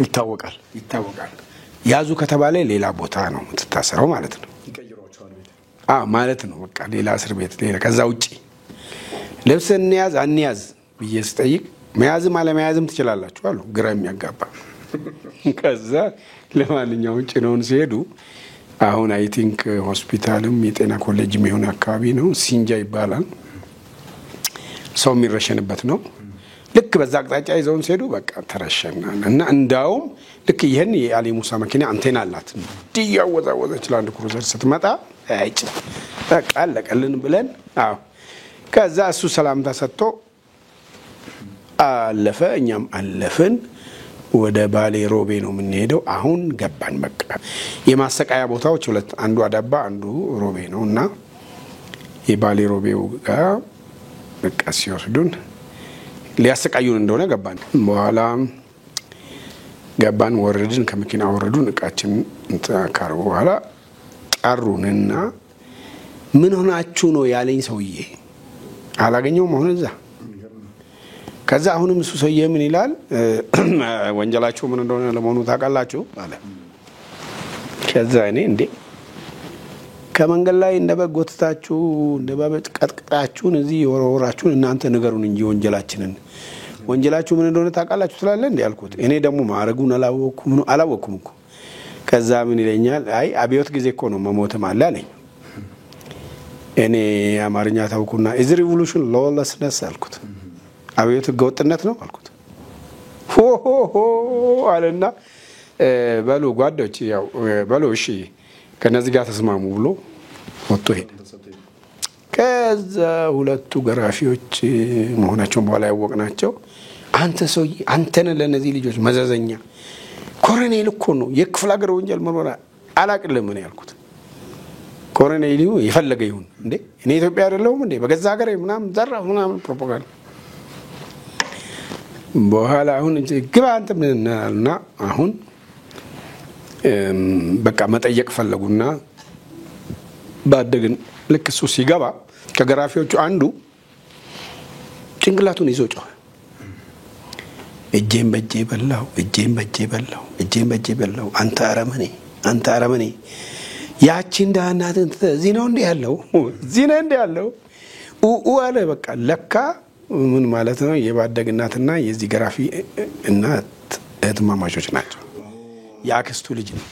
[SPEAKER 1] ይታወቃል።
[SPEAKER 2] ያዙ ከተባለ ሌላ ቦታ ነው የምትታሰረው ማለት ነው። ማለት ነው በቃ ሌላ እስር ቤት ሌላ። ከዛ ውጪ ልብስ እንያዝ አንያዝ ብዬ ስጠይቅ መያዝም አለመያዝም ትችላላችሁ አሉ። ግራ የሚያጋባ። ከዛ ለማንኛውም ጭነውን ሲሄዱ አሁን አይ ቲንክ ሆስፒታልም የጤና ኮሌጅም የሆነ አካባቢ ነው፣ ሲንጃ ይባላል። ሰው የሚረሸንበት ነው። ልክ በዛ አቅጣጫ ይዘውን ሲሄዱ በቃ ተረሸናል። እና እንዳውም ልክ ይሄን የአሊ ሙሳ መኪና አንቴና አላት እንዲያወዛወዘች ላንድ ክሩዘር ስትመጣ አይጭ በቃ አለቀልን ብለን ከዛ እሱ ሰላምታ ሰጥቶ አለፈ። እኛም አለፍን። ወደ ባሌ ሮቤ ነው የምንሄደው። አሁን ገባን። በቃ የማሰቃያ ቦታዎች ሁለት፣ አንዱ አዳባ አንዱ ሮቤ ነውና የባሌ ሮቤው ጋር በቃ ሲወስዱን ሊያሰቃዩን እንደሆነ ገባን። በኋላ ገባን፣ ወረድን፣ ከመኪና ወረዱን፣ እቃችን እንተካሩ በኋላ ጠሩንና ምን ሆናችሁ ነው ያለኝ ሰውዬ አላገኘውም አሁን እዛ። ከዛ አሁንም እሱ ሰውዬ ምን ይላል ወንጀላችሁ ምን እንደሆነ ለመሆኑ ታውቃላችሁ አለ። ከዛ እኔ እንዴ ከመንገድ ላይ እንደበጎትታችሁ እንደባበጥ ቀጥቅጣችሁን እዚህ ወራወራችሁን እናንተ ንገሩን እንጂ ወንጀላችሁ ምን እንደሆነ ታውቃላችሁ ትላለህ እንዴ አልኩት። እኔ ደግሞ ማረጉን አላወኩም እኮ። ከዛ ምን ይለኛል አይ አብዮት ጊዜ እኮ ነው መሞትም አለ አለኝ። እኔ አማርኛ ታውቁና ኢዝ ሪቮሉሽን ሎለስነስ አልኩት። አብዮት ህገወጥነት ነው አልኩት። ሆ አለና በሉ ጓዶች ያው በሉ እሺ ከነዚህ ጋር ተስማሙ ብሎ ወጥቶ ሄደ። ከዛ ሁለቱ ገራፊዎች መሆናቸውን በኋላ ያወቅናቸው አንተ ሰውዬ አንተን ለነዚህ ልጆች መዘዘኛ ኮሎኔል እኮ ነው የክፍለ ሀገር ወንጀል ምርመራ አላቅልም ነው ያልኩት። ኮሎኔል ይፈለገ ይሁን እንዴ እኔ ኢትዮጵያ አይደለሁም እንዴ በገዛ ሀገሬ ምናምን ዘራፍ ምናምን ፕሮፓጋንዳ። በኋላ አሁን ግባ አንተ ምንና አሁን በቃ መጠየቅ ፈለጉና ባደግን ልክ እሱ ሲገባ ከገራፊዎቹ አንዱ ጭንቅላቱን ይዞ ጮኸ። እጄን በእጄ በላው አንተ አረመኔ ያቺ እንዳናትን እዚህ ነው እንዴ ያለው አለ። በቃ ለካ ምን ማለት ነው የባደግ እናትና የዚህ ገራፊ እናት እህትማማቾች ናቸው። ያክስቱ ልጅ ነው፣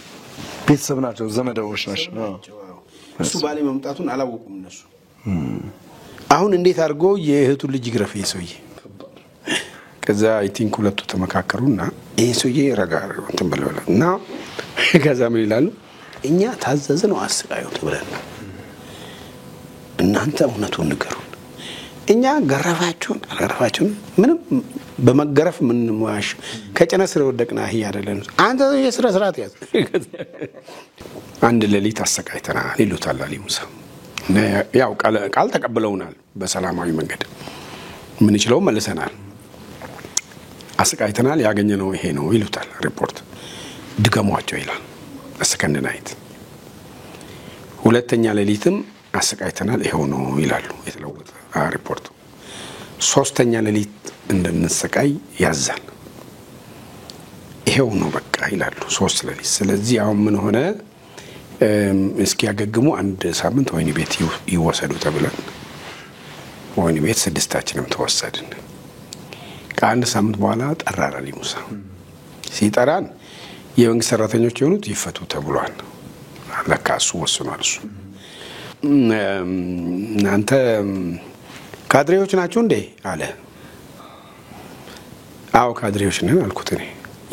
[SPEAKER 1] ቤተሰብ ናቸው፣ ዘመዶች ናቸው።
[SPEAKER 2] እሱ ባሌ መምጣቱን አላወቁም እነሱ። አሁን እንዴት አድርጎ የእህቱ ልጅ ግረፍ ይሰውዬ። ከዛ አይ ቲንክ ሁለቱ ተመካከሩና ይሄ ሰውዬ ረጋር እንትን ብለውና ከዛ ምን ይላሉ እኛ ታዘዝነው አስቃዩት ብለን እናንተ እውነቱን ንገሩን። እኛ ገረፋችሁን ምንም በመገረፍ ምን ማሽ ከጨነ ስር ወደቅና ይሄ አይደለም አንተ የስራ ስርዓት ያዝ። አንድ ሌሊት አሰቃይተናል ይሉታል አሊ ሙሳ። ያው ቃል ተቀብለውናል በሰላማዊ መንገድ ምን ይችላል መልሰናል። አሰቃይተናል ያገኘነው ይሄ ነው ይሉታል ሪፖርት። ድገሟቸው ይላል ሰከንድ ናይት። ሁለተኛ ሌሊትም አሰቃይተናል ይሄው ነው ይላሉ የተለወጠ ሪፖርት። ሶስተኛ ሌሊት እንደምንሰቃይ ያዛል ይሄው ነው በቃ ይላሉ ሶስት ሌሊት። ስለዚህ አሁን ምን ሆነ እስኪ ያገግሙ አንድ ሳምንት ወይኒ ቤት ይወሰዱ ተብለን ወይኒ ቤት ስድስታችንም ተወሰድን። ከአንድ ሳምንት በኋላ ጠራን አሊ ሙሳ። ሲጠራን የመንግስት ሰራተኞች የሆኑት ይፈቱ ተብሏል። ለካ እሱ ወስኗል። እሱ እናንተ ካድሬዎች ናችሁ እንዴ አለ። አዎ ካድሬዎች ነን አልኩት። እኔ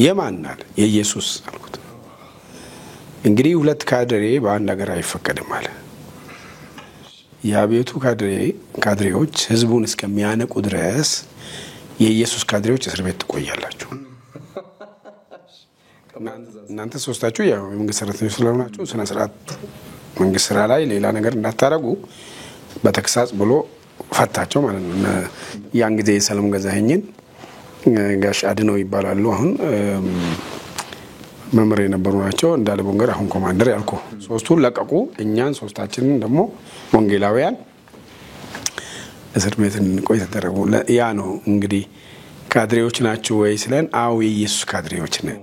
[SPEAKER 2] የማን አለ የኢየሱስ አልኩት። እንግዲህ ሁለት ካድሬ በአንድ ሀገር አይፈቀድም አለ። የአብዮቱ ካድሬዎች ህዝቡን እስከሚያነቁ ድረስ የኢየሱስ ካድሬዎች እስር ቤት ትቆያላችሁ። እናንተ ሶስታችሁ ያው የመንግስት ሰራተኞች ስለሆናችሁ ስነ ስርዓት መንግስት ስራ ላይ ሌላ ነገር እንዳታረጉ በተክሳጽ ብሎ ፈታቸው ማለት ነው። ያን ጊዜ ሰላም ገዛኸኝን ጋሽ አድነው ይባላሉ። አሁን መምሬ የነበሩ ናቸው። እንዳለ ቦንገር አሁን ኮማንደር ያልኩ ሶስቱን ለቀቁ። እኛን ሶስታችንን ደግሞ ወንጌላውያን እስር ቤት እንቆይ ተደረጉ። ያ ነው እንግዲህ ካድሬዎች ናቸው ወይ ስለን አዎ የኢየሱስ ካድሬዎች ነን።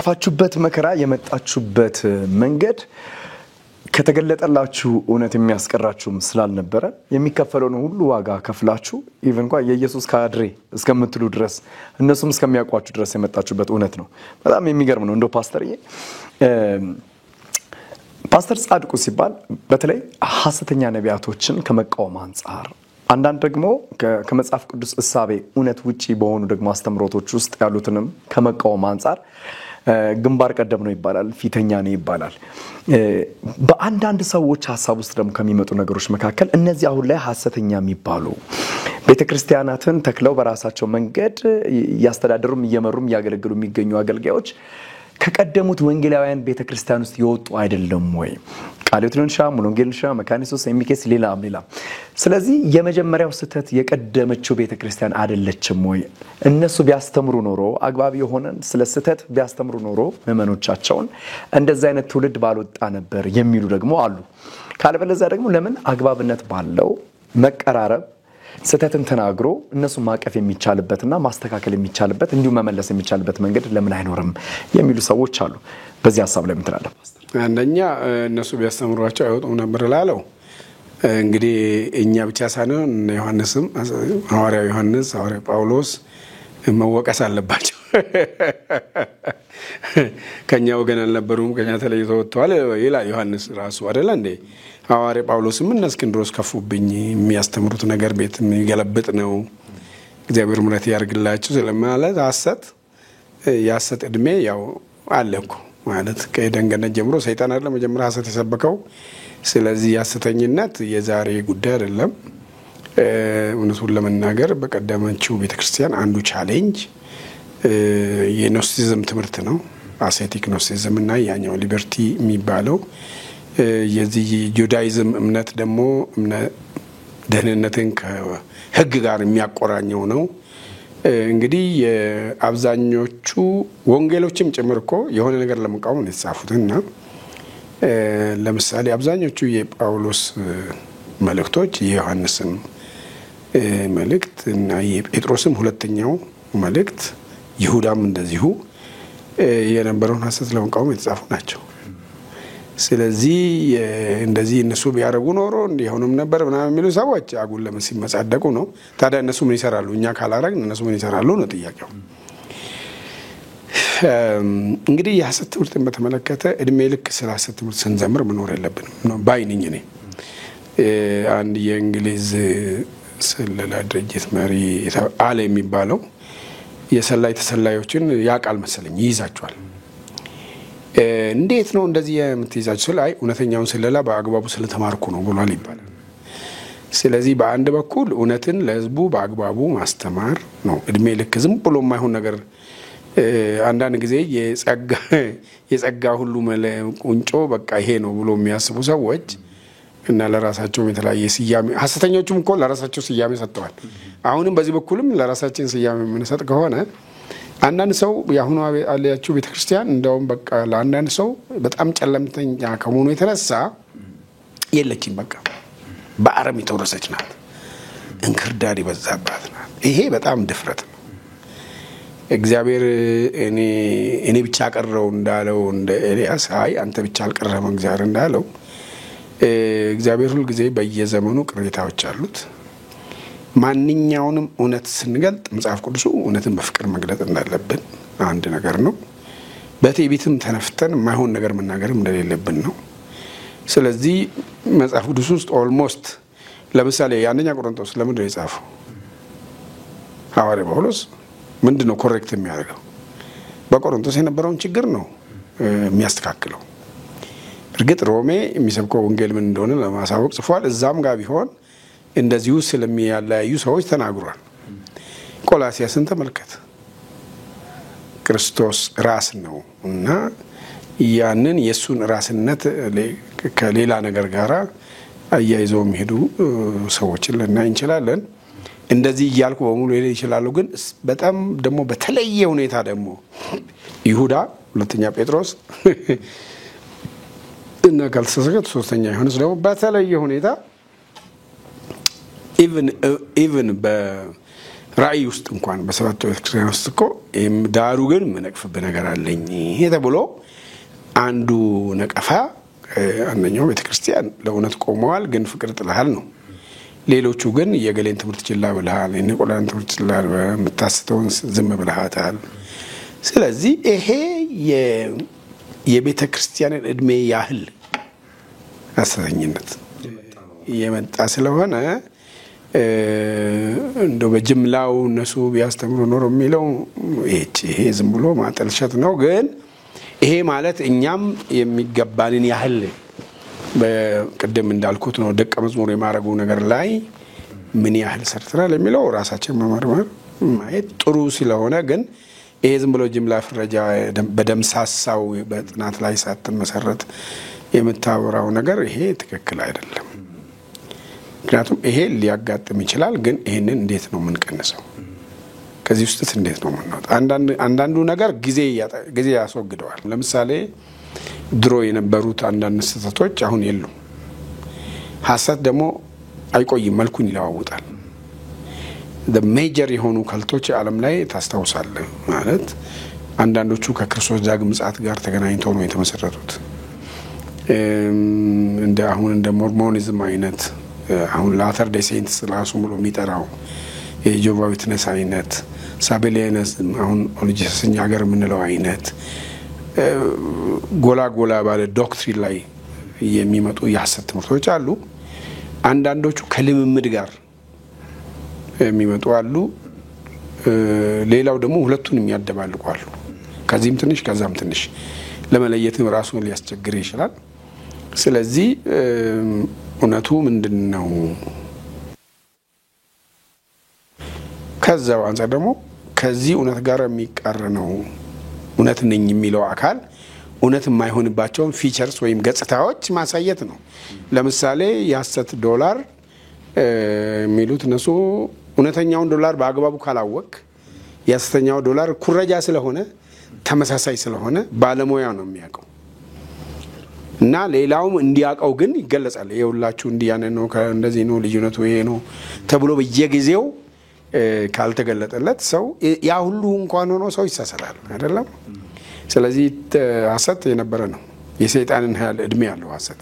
[SPEAKER 1] ያለፋችሁበት መከራ የመጣችሁበት መንገድ ከተገለጠላችሁ እውነት የሚያስቀራችሁም ስላልነበረ የሚከፈለውን ሁሉ ዋጋ ከፍላችሁ ኢቭን እንኳን የኢየሱስ ካድሬ እስከምትሉ ድረስ እነሱም እስከሚያውቋችሁ ድረስ የመጣችሁበት እውነት ነው። በጣም የሚገርም ነው። እንደው ፓስተር ጻድቁ ሲባል በተለይ ሐሰተኛ ነቢያቶችን ከመቃወም አንፃር አንዳንድ ደግሞ ከመጽሐፍ ቅዱስ እሳቤ እውነት ውጪ በሆኑ ደግሞ አስተምሮቶች ውስጥ ያሉትንም ከመቃወም አንፃር ግንባር ቀደም ነው ይባላል፣ ፊተኛ ነው ይባላል። በአንዳንድ ሰዎች ሐሳብ ውስጥ ደግሞ ከሚመጡ ነገሮች መካከል እነዚህ አሁን ላይ ሐሰተኛ የሚባሉ ቤተክርስቲያናትን ተክለው በራሳቸው መንገድ ያስተዳደሩም እየመሩም ያገለግሉ የሚገኙ አገልጋዮች ከቀደሙት ወንጌላውያን ቤተክርስቲያን ውስጥ የወጡ አይደለም ወይ? ቃልዮትንሻ ሙሉንጌልንሻ መካኒሶስ ኤሚኬስ ሌላ። ስለዚህ የመጀመሪያው ስተት የቀደመችው ቤተክርስቲያን አይደለችም ወይ? እነሱ ቢያስተምሩ ኖሮ አግባብ የሆነን ስለ ስተት ቢያስተምሩ ኖሮ ምዕመኖቻቸውን እንደዚህ አይነት ትውልድ ባልወጣ ነበር የሚሉ ደግሞ አሉ። ካልበለዚያ ደግሞ ለምን አግባብነት ባለው መቀራረብ ስተትን ተናግሮ እነሱ ማቀፍ የሚቻልበትና ማስተካከል የሚቻልበት እንዲሁ መመለስ የሚቻልበት መንገድ ለምን አይኖርም የሚሉ ሰዎች አሉ። በዚህ ሐሳብ ላይ ምን ትላለህ ፓስተር?
[SPEAKER 2] አንደኛ እነሱ ቢያስተምሯቸው አይወጡም ነበር ላለው እንግዲህ እኛ ብቻ ሳይሆን ዮሐንስም ሐዋርያው ዮሐንስ ሐዋርያው ጳውሎስ መወቀስ አለባቸው። ከኛ ወገን አልነበሩም ከኛ ተለይተው ወጥተዋል ይላል ዮሐንስ ራሱ አይደል እንዴ? ሐዋርያው ጳውሎስም እነ እስክንድሮስ ከፉብኝ የሚያስተምሩት ነገር ቤት የሚገለብጥ ነው እግዚአብሔር ምሕረት ያርግላችሁ ስለማለት ሐሰት እድሜ ያው አለኩ ማለት ከደንገነት ጀምሮ ሰይጣን አይደለም መጀመሪያ ሐሰት የሰበከው። ስለዚህ ሐሰተኝነት የዛሬ ጉዳይ አይደለም። እውነቱን ለመናገር በቀደመችው ቤተክርስቲያን አንዱ ቻሌንጅ የኖስቲዝም ትምህርት ነው። አሴቲክ ኖስቲዝም እና ያኛው ሊበርቲ የሚባለው የዚህ ጁዳይዝም እምነት ደግሞ ደህንነትን ከህግ ጋር የሚያቆራኘው ነው። እንግዲህ አብዛኞቹ ወንጌሎችም ጭምር እኮ የሆነ ነገር ለመቃወም ነው የተጻፉትና ለምሳሌ አብዛኞቹ የጳውሎስ መልእክቶች የዮሐንስም መልእክት እና የጴጥሮስም ሁለተኛው መልእክት ይሁዳም እንደዚሁ የነበረውን ሐሰት ለመቃወም የተጻፉ ናቸው። ስለዚህ እንደዚህ እነሱ ቢያረጉ ኖሮ እንዲሆንም ነበር ምናምን የሚሉ ሰዎች አጉል ለምን መጻደቁ ነው። ታዲያ እነሱ ምን ይሰራሉ? እኛ ካላረግን እነሱ ምን ይሰራሉ ነው ጥያቄው። እንግዲህ የሐሰት ትምህርትን በተመለከተ እድሜ ልክ ስለ ሐሰት ትምህርት ስንዘምር መኖር የለብንም ነው ባይነኝ ነኝ። አንድ የእንግሊዝ ስለላ ድርጅት መሪ አለ የሚባለው የሰላይ ተሰላዮችን ያቃል መሰለኝ ይይዛቸዋል። እንዴት ነው እንደዚህ የምትይዛቸው? ስላይ እውነተኛውን ስለላ በአግባቡ ስለተማርኩ ነው ብሏል ይባላል። ስለዚህ በአንድ በኩል እውነትን ለህዝቡ በአግባቡ ማስተማር ነው እድሜ ልክ ዝም ብሎ የማይሆን ነገር አንዳንድ ጊዜ የጸጋ ሁሉ ቁንጮ በቃ ይሄ ነው ብሎ የሚያስቡ ሰዎች እና ለራሳቸው የተለያየ ስያሜ ሐሰተኞቹም እኮ ለራሳቸው ስያሜ ሰጥተዋል። አሁንም በዚህ በኩልም ለራሳችን ስያሜ የምንሰጥ ከሆነ አንዳንድ ሰው ያሁኑ አለያችሁ ቤተክርስቲያን እንደውም በቃ ለአንዳንድ ሰው በጣም ጨለምተኛ ከመሆኑ የተነሳ የለችም በቃ በአረም የተወረሰች ናት፣ እንክርዳድ ይበዛባት ናት። ይሄ በጣም ድፍረት ነው። እግዚአብሔር እኔ ብቻ ቀረው እንዳለው እንደ ኤልያስ አይ አንተ ብቻ አልቀረም እግዚአብሔር እንዳለው እግዚአብሔር ሁሉ ጊዜ በየዘመኑ ቅሬታዎች አሉት። ማንኛውንም እውነት ስንገልጥ መጽሐፍ ቅዱስ እውነትን በፍቅር መግለጥ እንዳለብን አንድ ነገር ነው። በትዕቢትም ተነፍተን የማይሆን ነገር መናገርም እንደሌለብን ነው። ስለዚህ መጽሐፍ ቅዱስ ውስጥ ኦልሞስት ለምሳሌ የአንደኛ ቆሮንቶስ ለምንድን ነው የጻፈው? ሐዋርያው ጳውሎስ ምንድን ነው ኮሬክት የሚያደርገው? በቆሮንቶስ የነበረውን ችግር ነው የሚያስተካክለው። እርግጥ ሮሜ የሚሰብከው ወንጌል ምን እንደሆነ ለማሳወቅ ጽፏል። እዛም ጋር ቢሆን እንደዚሁ ስለሚያለያዩ ሰዎች ተናግሯል። ቆላሲያስን ተመልከት። ክርስቶስ ራስ ነው እና ያንን የሱን ራስነት ከሌላ ነገር ጋራ አያይዘው የሚሄዱ ሰዎችን ልናይ እንችላለን። እንደዚህ እያልኩ በሙሉ ሄደ ይችላሉ። ግን በጣም ደግሞ በተለየ ሁኔታ ደግሞ ይሁዳ ሁለተኛ ጴጥሮስ እና ካልተሰሰከት ሶስተኛ ዮሐንስ ደግሞ በተለየ ሁኔታ ኢቭን በራእይ ውስጥ እንኳን በሰባቱ ቤተክርስቲያን ውስጥ እኮ ዳሩ ግን መነቅፍብህ ነገር አለኝ ይሄ ተብሎ አንዱ ነቀፋ አንደኛው ቤተክርስቲያን ለእውነት ቆመዋል ግን ፍቅር ጥለሃል ነው። ሌሎቹ ግን የገሌን ትምህርት ችላ ብለሃል፣ የኒቆላን ትምህርት ችላ የምታስተውን ዝም ብለሃታል። ስለዚህ ይሄ የቤተክርስቲያንን እድሜ ያህል ሐሰተኝነት የመጣ ስለሆነ እንደው በጅምላው እነሱ ቢያስተምሩ ኖሮ የሚለው ይሄ ዝም ብሎ ማጠልሸት ነው። ግን ይሄ ማለት እኛም የሚገባንን ያህል በቅድም እንዳልኩት ነው ደቀ መዝሙር የማረጉ ነገር ላይ ምን ያህል ሰርተናል የሚለው ራሳችን መመርመር ማየት ጥሩ ስለሆነ፣ ግን ይሄ ዝም ብሎ ጅምላ ፍረጃ በደምሳሳው በጥናት ላይ ሳትመሰረት የምታወራው ነገር ይሄ ትክክል አይደለም። ምክንያቱም ይሄ ሊያጋጥም ይችላል። ግን ይሄንን እንዴት ነው የምንቀንሰው? ከዚህ ውስጥ እንዴት ነው የምንወጣው? አንዳንዱ ነገር ጊዜ ያስወግደዋል። ለምሳሌ ድሮ የነበሩት አንዳንድ ስህተቶች አሁን የሉም። ሐሰት ደግሞ አይቆይም፣ መልኩን ይለዋውጣል። ሜጀር የሆኑ ከልቶች ዓለም ላይ ታስታውሳለህ ማለት አንዳንዶቹ ከክርስቶስ ዳግም ምጽአት ጋር ተገናኝተው ነው የተመሰረቱት። እንደ ሞርሞኒዝም አይነት አሁን ላተር ዴይ ሴንትስ ራሱ ብሎ የሚጠራው የጆቫ ዊትነስ አይነት ሳቤሊያኒዝም አሁን ኦሎጂስኛ ሀገር የምንለው አይነት ጎላ ባለ ዶክትሪን ላይ የሚመጡ የሐሰት ትምህርቶች አሉ። አንዳንዶቹ ከልምምድ ጋር የሚመጡ አሉ። ሌላው ደግሞ ሁለቱን የሚያደባልቁ አሉ። ከዚህም ትንሽ ከዛም ትንሽ ለመለየትም ራሱን ሊያስቸግር ይችላል። ስለዚህ እውነቱ ምንድነው? ከዛው አንፃር ደግሞ ከዚህ እውነት ጋር የሚቃረነው እውነት ነኝ የሚለው አካል እውነት የማይሆንባቸውን ፊቸርስ ወይም ገጽታዎች ማሳየት ነው። ለምሳሌ የሐሰት ዶላር የሚሉት እነሱ እውነተኛውን ዶላር በአግባቡ ካላወቅ የሐሰተኛው ዶላር ኩረጃ ስለሆነ ተመሳሳይ ስለሆነ ባለሙያ ነው የሚያውቀው እና ሌላውም እንዲያውቀው ግን ይገለጻል። ይኸውላችሁ እንዲያነ ነው እንደዚህ ነው ልዩነቱ ይሄ ነው ተብሎ በየጊዜው ካልተገለጠለት ሰው ያ ሁሉ እንኳን ሆኖ ሰው ይሳሰራል አይደለም። ስለዚህ ሐሰት የነበረ ነው። የሰይጣንን ኃይል እድሜ ያለው ሐሰት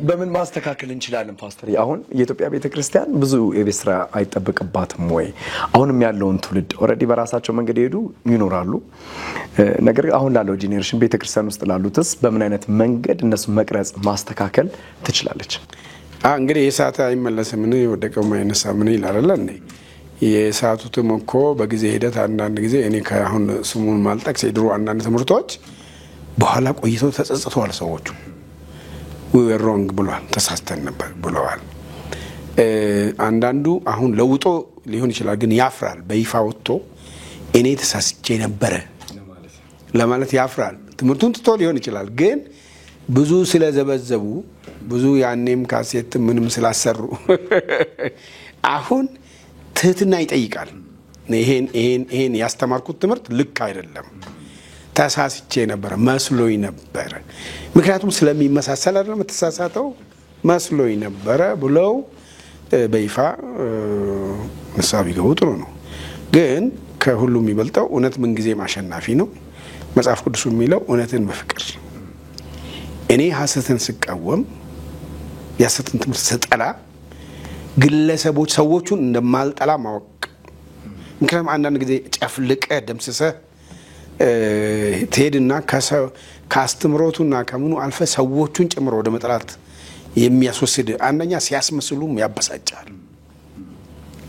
[SPEAKER 1] በምን ማስተካከል እንችላለን ፓስተር? አሁን የኢትዮጵያ ቤተክርስቲያን ብዙ የቤት ስራ አይጠበቅባትም ወይ? አሁንም ያለውን ትውልድ ኦልሬዲ በራሳቸው መንገድ ሄዱ ይኖራሉ። ነገር አሁን ላለው ጄኔሬሽን ቤተክርስቲያን ውስጥ ላሉትስ በምን አይነት መንገድ እነሱ መቅረጽ ማስተካከል ትችላለች?
[SPEAKER 2] እንግዲህ የሰዓት አይመለስም ነው የወደቀው ማይነሳ ምን ይላል እንዴ? የሰዓቱትም እኮ በጊዜ ሂደት አንዳንድ ጊዜ እኔ ከአሁን ስሙን ማልጠቅስ የድሮ አንዳንድ ትምህርቶች በኋላ ቆይተው ተጸጽተዋል ሰዎቹ። we were wrong ብሏል፣ ተሳስተን ነበር ብለዋል። አንዳንዱ አሁን ለውጦ ሊሆን ይችላል፣ ግን ያፍራል። በይፋ ወጥቶ እኔ ተሳስቼ ነበር ለማለት ያፍራል። ትምህርቱን ትቶ ሊሆን ይችላል፣ ግን ብዙ ስለዘበዘቡ ብዙ ያኔም ካሴት ምንም ስላሰሩ አሁን ትህትና ይጠይቃል። ይሄን ያስተማርኩት ትምህርት ልክ አይደለም፣ ተሳስቼ ነበር፣ መስሎኝ ነበር። ምክንያቱም ስለሚመሳሰል አይደለም ተሳሳተው መስሎኝ ነበር ብለው በይፋ ንስሐ ቢገቡ ጥሩ ነው። ግን ከሁሉም የሚበልጠው እውነት ምን ጊዜ ማሸናፊ ነው። መጽሐፍ ቅዱስ የሚለው እውነትን በፍቅር እኔ ሐሰትን ስቃወም የሐሰትን ትምህርት ስጠላ ግለሰቦች ሰዎቹን እንደማልጠላ ማወቅ። ምክንያቱም አንዳንድ ጊዜ ጨፍልቀ ደምስሰ ትሄድና ከአስተምሮቱና ከምኑ አልፈ ሰዎቹን ጨምሮ ወደ መጥላት የሚያስወስድ አንደኛ ሲያስመስሉም ያበሳጫል።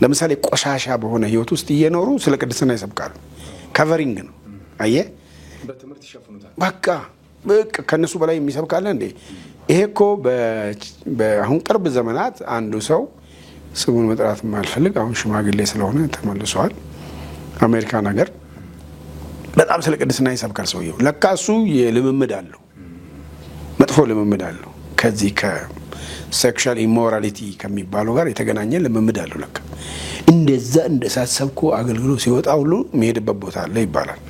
[SPEAKER 2] ለምሳሌ ቆሻሻ በሆነ ህይወት ውስጥ እየኖሩ ስለ ቅድስና ይሰብካሉ። ከቨሪንግ ነው አየ
[SPEAKER 1] በትምህርት ይሸፍኑታል።
[SPEAKER 2] በቃ ከነሱ በላይ የሚሰብካለ እንዴ? ይሄ እኮ በአሁን ቅርብ ዘመናት አንዱ ሰው ስሙን መጥራት ማልፈልግ አሁን ሽማግሌ ስለሆነ ተመልሷል። አሜሪካ ነገር በጣም ስለ ቅድስና ይሰብካል ሰውየው። ለካ እሱ የልምምድ አለው፣ መጥፎ ልምምድ አለው። ከዚህ ከሴክሹዋል ኢሞራሊቲ ከሚባለው ጋር የተገናኘ ልምምድ አለው። ለካ እንደዛ እንደሳሰብኩ አገልግሎት ሲወጣ ሁሉ የሚሄድበት ቦታ አለ ይባላል።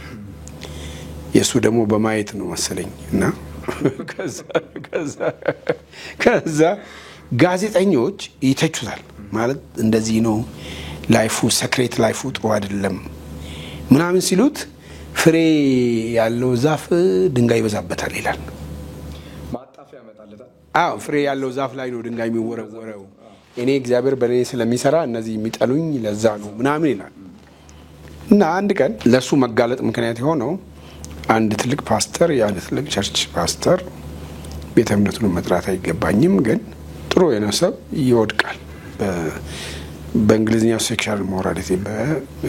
[SPEAKER 2] የሱ ደግሞ በማየት ነው መሰለኝ እና ከዛ ጋዜጠኞች ይተቹታል። ማለት እንደዚህ ነው ላይፉ፣ ሰክሬት ላይፉ ጥሩ አይደለም ምናምን ሲሉት ፍሬ ያለው ዛፍ ድንጋይ ይበዛበታል ይላል።
[SPEAKER 1] ማጣፊያ ያመጣለታል።
[SPEAKER 2] ፍሬ ያለው ዛፍ ላይ ነው ድንጋይ የሚወረወረው። እኔ እግዚአብሔር በኔ ስለሚሰራ እነዚህ የሚጠሉኝ ለዛ ነው ምናምን ይላል። እና አንድ ቀን ለሱ መጋለጥ ምክንያት የሆነው አንድ ትልቅ ፓስተር፣ ያን ትልቅ ቸርች ፓስተር ቤተ እምነቱን መጥራት አይገባኝም፣ ግን ጥሩ ጥሩ የነሰብ ይወድቃል። በእንግሊዝኛው ሴክሹዋል ሞራሊቲ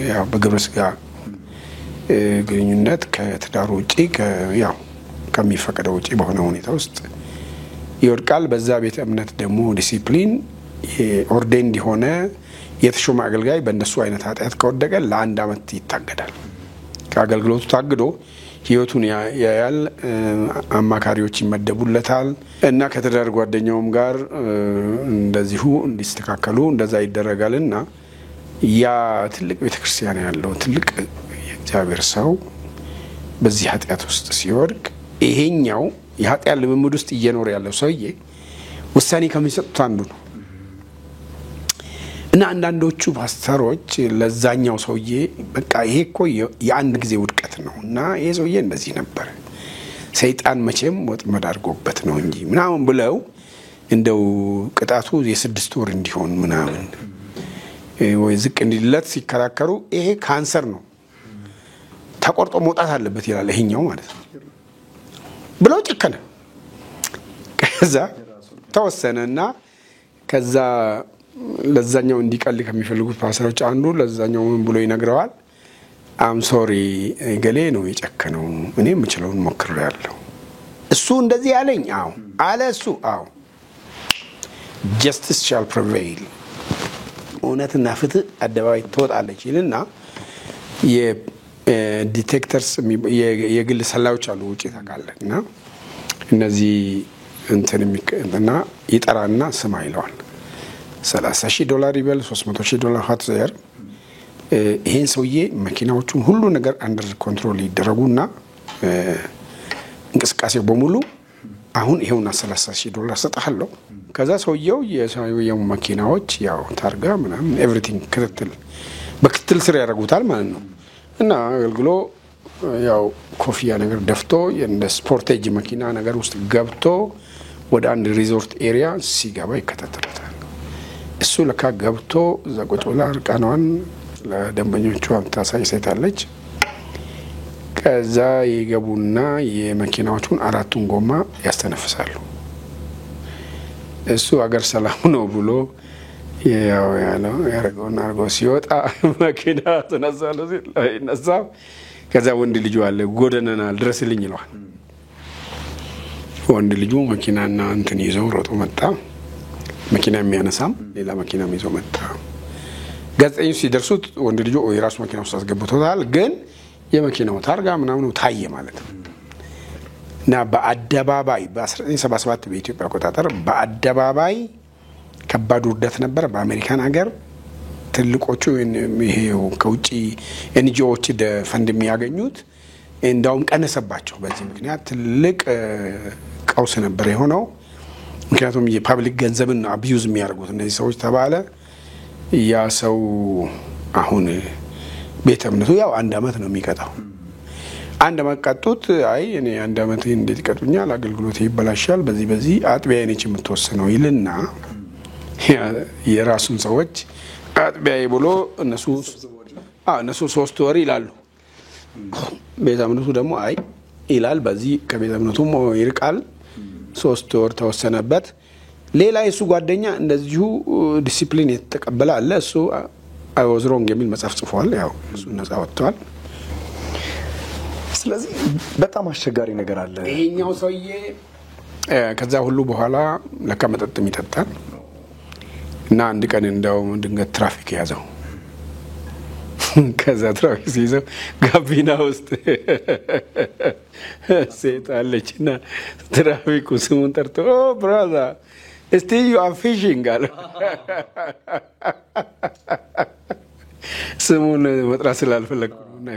[SPEAKER 2] ያው በግብረ ስጋ ግንኙነት ከትዳር ውጪ ያው ከሚፈቀደው ውጪ በሆነ ሁኔታ ውስጥ ይወድቃል። በዛ ቤተ እምነት ደግሞ ዲሲፕሊን ኦርዴንድ የሆነ የተሾመ አገልጋይ በእንደሱ አይነት ኃጢአት ከወደቀ ለ1 ዓመት ይታገዳል። ከአገልግሎቱ ታግዶ ህይወቱን ያያል። አማካሪዎች ይመደቡለታል እና ከትዳር ጓደኛውም ጋር እንደዚሁ እንዲስተካከሉ እንደዛ ይደረጋልና ያ ትልቅ ቤተክርስቲያን ያለው ትልቅ የእግዚአብሔር ሰው በዚህ ኃጢአት ውስጥ ሲወድቅ ይሄኛው የኃጢአት ልምምድ ውስጥ እየኖረ ያለው ሰውዬ ውሳኔ ከሚሰጡት አንዱ ነው እና አንዳንዶቹ ፓስተሮች ለዛኛው ሰውዬ በቃ ይሄ እኮ የአንድ ጊዜ ውድቀት ነው እና ይሄ ሰውዬ እንደዚህ ነበር ሰይጣን መቼም ወጥመድ አድርጎበት ነው እንጂ ምናምን ብለው እንደው ቅጣቱ የ6 ወር እንዲሆን ምናምን ወይ ዝቅ እንዲለት ሲከራከሩ ይሄ ካንሰር ነው ተቆርጦ መውጣት አለበት ይላል ይሄኛው ማለት ነው ብለው ጨከነ። ከዛ ተወሰነና ከዛ ለዛኛው እንዲቀል ከሚፈልጉት ፓስተሮች አንዱ ለዛኛው ምን ብሎ ይነግረዋል? አም ሶሪ ገሌ ነው የጨከነው እኔ የምችለውን ሞክሬያለሁ። እሱ እንደዚህ ያለኝ አዎ አለ እሱ አዎ justice shall prevail እውነትና ፍትህ አደባባይ ትወጣለች ይልና የዲቴክተርስ የግል ሰላዮች አሉ ውጪ ታውቃለህና እነዚህ እንትና ይጠራና ስማ ይለዋል። $30,000 ይበል $300,000 ሀትዘር ይሄን ሰውዬ መኪናዎቹን ሁሉ ነገር አንደር ኮንትሮል ይደረጉና እንቅስቃሴው በሙሉ አሁን ይሄውና $30,000 ሰጣለሁ። ከዛ ሰውየው የሰውየው መኪናዎች ያው ታርጋ ምናምን ኤቭሪቲንግ በክትትል ስር ያደርጉታል ማለት ነው እና አገልግሎ ያው ኮፊያ ነገር ደፍቶ እንደ ስፖርቴጅ መኪና ነገር ውስጥ ገብቶ ወደ አንድ ሪዞርት ኤሪያ ሲገባ ይከታተሉታል። እሱ ለካ ገብቶ እዛ ቁጭ ብላ እርቃኗን ለደንበኞቹ ታሳይ ሴት አለች። ከዛ ይገቡና የመኪናዎቹን 4ቱን ጎማ ያስተነፍሳሉ። እሱ አገር ሰላም ነው ብሎ ያው ያለው ያረጋውና አርጎ ሲወጣ መኪና ተነሳለ ሲነሳ ከዛ ወንድ ልጅ አለ ጎደነናል ድረስልኝ ይለዋል። ወንድ ልጁ መኪናና እንትን ይዞ ሮጦ መጣ። መኪና የሚያነሳም ሌላ መኪና ይዞ መጣ። ጋዜጠኞች ሲደርሱት ወንድ ልጁ የራሱ መኪና ውስጥ አስገብቶታል። ግን የመኪናው ታርጋ ምናምን ታየ ማለት ነው እና በአደባባይ በ1977 በኢትዮጵያ አቆጣጠር በአደባባይ ከባድ ውርደት ነበር። በአሜሪካን ሀገር ትልቆቹ ይሄው ከውጪ ኤንጂኦዎች ፈንድ የሚያገኙት እንዳውም ቀነሰባቸው። በዚህ ምክንያት ትልቅ ቀውስ ነበር የሆነው። ምክንያቱም የፐብሊክ ገንዘብን አቢዩዝ የሚያደርጉት እነዚህ ሰዎች ተባለ። ያ ሰው አሁን ቤተ እምነቱ ያው 1 ዓመት ነው የሚቀጣው። 1 ዓመት ቀጡት። አይ እኔ 1 ዓመት እንዴት ይቀጡኛል? አገልግሎት ይበላሻል። በዚህ አጥቢያ ነች የምትወስነው ይልና የራሱን ሰዎች አጥቢያዬ ብሎ እነሱ 3 ወር ይላሉ። ቤተ እምነቱ ደግሞ አይ ይላል። በዚህ ከቤተ እምነቱም ይርቃል። 3 ወር ተወሰነበት። ሌላ የሱ ጓደኛ እንደዚሁ ዲሲፕሊን የተቀበለ አለ። እሱ አይ ዋዝ ሮንግ የሚል መጽሐፍ ጽፏል። ያው እሱ ነፃ ወጥቷል።
[SPEAKER 1] ስለዚህ በጣም አስቸጋሪ ነገር አለ።
[SPEAKER 2] ይሄኛው ሰውዬ ከዛ ሁሉ በኋላ ለካ መጠጥም ይጠጣል እና አንድ ቀን እንደው ድንገት ትራፊክ ያዘው። ከዛ ትራፊክ ሲይዘው ጋቢና ውስጥ ሴት አለችና ትራፊኩ ስሙን ጠርቶ ብራዘር እስቲ ዩ አር ፊሺንግ አለ። ስሙን መጥራት ስላልፈለኩ ነው።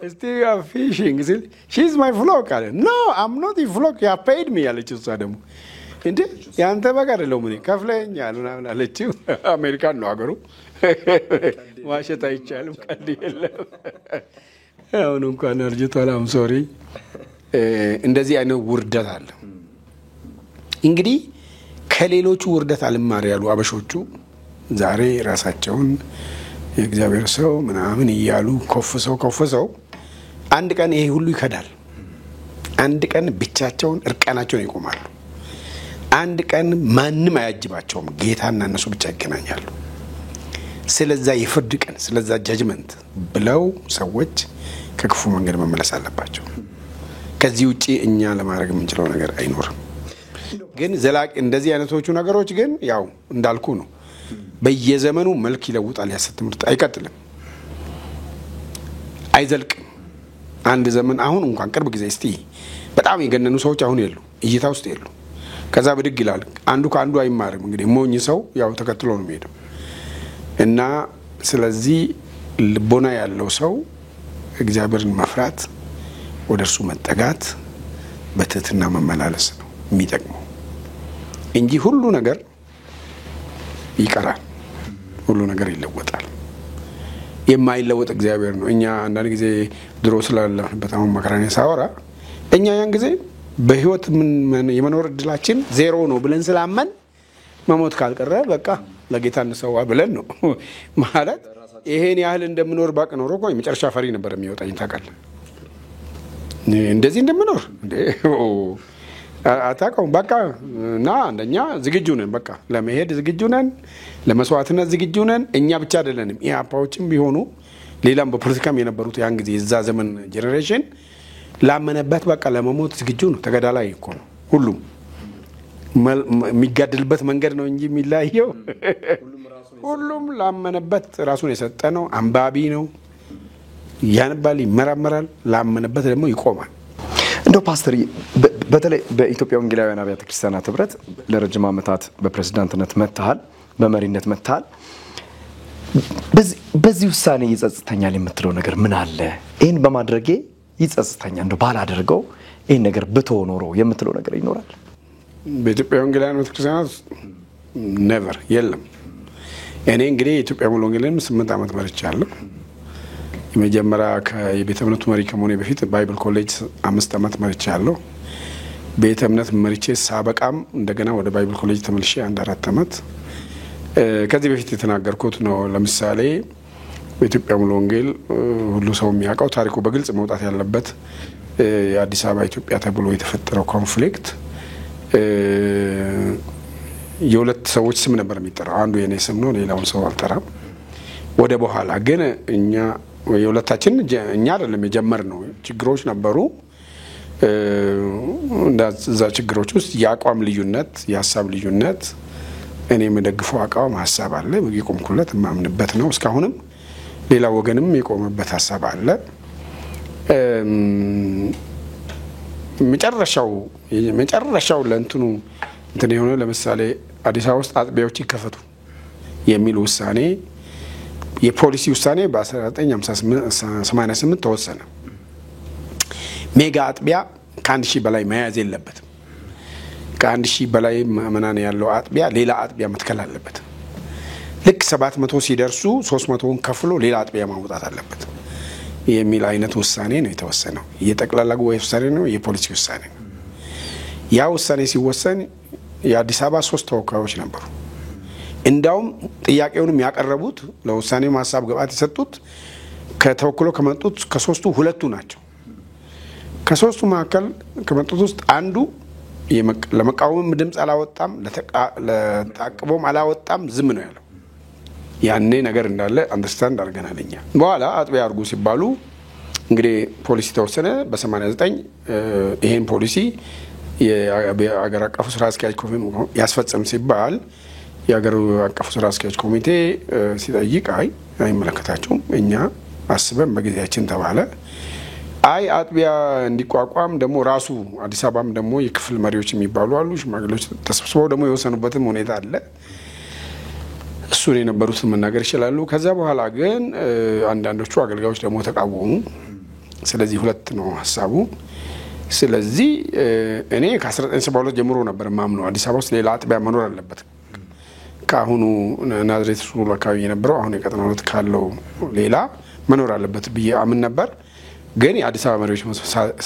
[SPEAKER 2] እስቲ ዩ አር ፊሺንግ ሲል ሺ ኢዝ ማይ ፍሎክ አለ። ኖ አም ኖት ዩ ፍሎክ ዩ ሃቭ ፔይድ ሚ አለች። እሷ ደግሞ እንዴ ያንተ በቃ አይደለም ምን ከፍለኛል ምናምን አለችው። አሜሪካን ነው ሀገሩ። ዋሸት አይቻልም። ቀልድ የለም። አሁን እንኳን አርጅቷል። አም ሶሪ። እንደዚህ አይነት ውርደት አለ። እንግዲህ ከሌሎቹ ውርደት አልማር ያሉ አበሾቹ ዛሬ ራሳቸውን የእግዚአብሔር ሰው ምናምን እያሉ ኮፍሰው አንድ ቀን ይሄ ሁሉ ይከዳል። አንድ ቀን ብቻቸውን እርቃናቸውን ይቆማሉ። አንድ ቀን ማንም አያጅባቸውም። ጌታና እነሱ ብቻ ይገናኛሉ። ስለዛ የፍርድ ቀን ስለዛ ጃጅመንት ብለው ሰዎች ከክፉ መንገድ መመለስ አለባቸው። ከዚህ ውጪ እኛ ለማድረግ የምንችለው ነገር አይኖርም። ግን ዘላቂ እንደዚህ አይነቶቹ ነገሮች ግን ያው እንዳልኩ ነው። በየዘመኑ መልክ ይለውጣል። ያሰት ትምህርት አይቀጥልም፣ አይዘልቅም። አንድ ዘመን አሁን እንኳን ቅርብ ጊዜ እስቲ በጣም የገነኑ ሰዎች አሁን የሉ፣ እይታ ውስጥ የሉ። ከዛ ብድግ ይላል። አንዱ ከአንዱ አይማርም። እንግዲህ ሞኝ ሰው ያው ተከትሎ ነው የሚሄደው እና ስለዚህ ልቦና ያለው ሰው እግዚአብሔርን መፍራት፣ ወደ እርሱ መጠጋት፣ በትህትና መመላለስ ነው የሚጠቅመው እንጂ ሁሉ ነገር ይቀራል፣ ሁሉ ነገር ይለወጣል። የማይለወጥ እግዚአብሔር ነው። እኛ አንዳንድ ጊዜ ድሮ ስላለፈበት አሁን መከራን ሳወራ እኛ ያን ጊዜ በህይወት የመኖር እድላችን ዜሮ ነው ብለን ስላመን መሞት ካልቀረ በቃ ለጌታ እንሰዋ ብለን ነው ማለት። ይሄን ያህል እንደምኖር ባቅ ኖሮ እኮ የመጨረሻ ፈሪ ነበር የሚወጣኝ ታውቃለህ። እንደዚህ እንደምኖር እንዴ አታውቀውም በቃ። እና አንደኛ ዝግጁ ነን፣ በቃ ለመሄድ ዝግጁ ነን፣ ለመስዋዕትነት ዝግጁ ነን። እኛ ብቻ አይደለንም፣ ኢህአፓዎችም ቢሆኑ ሌላም በፖለቲካም የነበሩት ያን ጊዜ የዛ ዘመን ጄኔሬሽን ላመነበት በቃ ለመሞት ዝግጁ ነው። ተገዳላይ እኮ ነው ሁሉም። የሚጋደልበት መንገድ ነው እንጂ የሚለያየው ሁሉም ላመነበት ራሱን የሰጠ ነው። አንባቢ ነው፣ ያነባል፣ ይመራመራል። ላመነበት ደግሞ ይቆማል።
[SPEAKER 1] እንደው ፓስተር በተለይ በኢትዮጵያ ወንጌላውያን አብያተ ክርስቲያናት ህብረት ለረጅም ዓመታት በፕሬዝዳንትነት መጥተሃል፣ በመሪነት መጥተሃል። በዚህ ውሳኔ ይጸጽተኛል የምትለው ነገር ምን አለ? ይህን በማድረጌ ይጸጽተኛል፣ እንደው ባላደርገው ይህን ነገር ብተው ኖሮ የምትለው ነገር ይኖራል?
[SPEAKER 2] በኢትዮጵያ ወንጌላውያን አብያተ ክርስቲያናት ኔቨር የለም። እኔ እንግዲህ የኢትዮጵያ ሙሉ ወንጌልን 8 ዓመት መርቻለሁ። የመጀመሪያ የቤተ እምነቱ መሪ ከመሆኔ በፊት ባይብል ኮሌጅ 5 ዓመት መርቻለሁ። ቤተ እምነት መርቼ ሳበቃም እንደገና ወደ ባይብል ኮሌጅ ተመልሼ 4 ዓመት። ከዚህ በፊት የተናገርኩት ነው። ለምሳሌ በኢትዮጵያ ሙሉ ወንጌል ሁሉ ሰው የሚያውቀው ታሪኩ በግልጽ መውጣት ያለበት የአዲስ አበባ ኢትዮጵያ ተብሎ የተፈጠረው ኮንፍሊክት የሁለት ሰዎች ስም ነበር የሚጠራው። አንዱ የኔ ስም ነው፣ ሌላውን ሰው አልጠራም። ወደ በኋላ ግን እኛ የሁለታችን እኛ አይደለም የጀመርነው፣ ችግሮች ነበሩ። እንደዛ ችግሮች ውስጥ የአቋም ልዩነት፣ የሀሳብ ልዩነት፣ እኔ የምደግፈው አቋም ሀሳብ አለ፣ የቆምኩለት የማምንበት ነው። እስካሁንም ሌላ ወገንም የቆመበት ሀሳብ አለ። መጨረሻው ለእንትኑ እንትን የሆነ ለምሳሌ አዲስ አበባ ውስጥ አጥቢያዎች ይከፈቱ የሚል ውሳኔ፣ የፖሊሲ ውሳኔ በ1988 ተወሰነ። ሜጋ አጥቢያ ከ1000 በላይ መያዝ የለበትም። ከ1000 በላይ ምዕመናን ያለው አጥቢያ ሌላ አጥቢያ መትከል አለበት። ልክ 700 ሲደርሱ 300ን ከፍሎ ሌላ አጥቢያ ማውጣት አለበት የሚል አይነት ውሳኔ ነው የተወሰነው። የጠቅላላ ጉባኤ ውሳኔ ነው፣ የፖሊሲ ውሳኔ ነው። ያ ውሳኔ ሲወሰን የአዲስ አበባ 3 ተወካዮች ነበሩ። እንዳውም ጥያቄውንም ያቀረቡት ለውሳኔው ሀሳብ ግብአት የሰጡት ከተወክሎ ከመጡት ከ3ቱ 2 ናቸው። ከ3ቱ መካከል ከመጡት ውስጥ አንዱ ለመቃወም ድምፅ አላወጣም፣ ለታቅቦም አላወጣም፣ ዝም ነው ያለው። ያኔ ነገር እንዳለ አንደርስታንድ አድርገናል እኛ። በኋላ አጥቢያ አድርጉ ሲባሉ እንግዲህ ፖሊሲ ተወሰነ በ89። ይሄን ፖሊሲ የአገር አቀፉ ስራ አስኪያጅ ኮሚቴ ያስፈጽም ሲባል የአገር አቀፉ ስራ አስኪያጅ ኮሚቴ ሲጠይቅ አይመለከታቸውም፣ እኛ አስበን በጊዜያችን ተባለ። አጥቢያ እንዲቋቋም ደግሞ ራሱ አዲስ አበባም ደግሞ የክፍል መሪዎች የሚባሉ አሉ፣ ሽማግሌዎች ተሰብስበው ደግሞ የወሰኑበትም ሁኔታ አለ። እሱን የነበሩትን መናገር ይችላሉ። ከዛ በኋላ ግን አንዳንዶቹ አገልጋዮች ደግሞ ተቃወሙ። ስለዚህ 2 ነው ሀሳቡ። ስለዚህ እኔ ከ1972 ጀምሮ ነበር ማምነው አዲስ አበባ ውስጥ ሌላ አጥቢያ መኖር አለበት። ከአሁኑ ናዝሬት ሱሉ አካባቢ የነበረው አሁን የቀጠና 2 ካለው ሌላ መኖር አለበት ብዬ አምን ነበር። ግን የአዲስ አበባ መሪዎች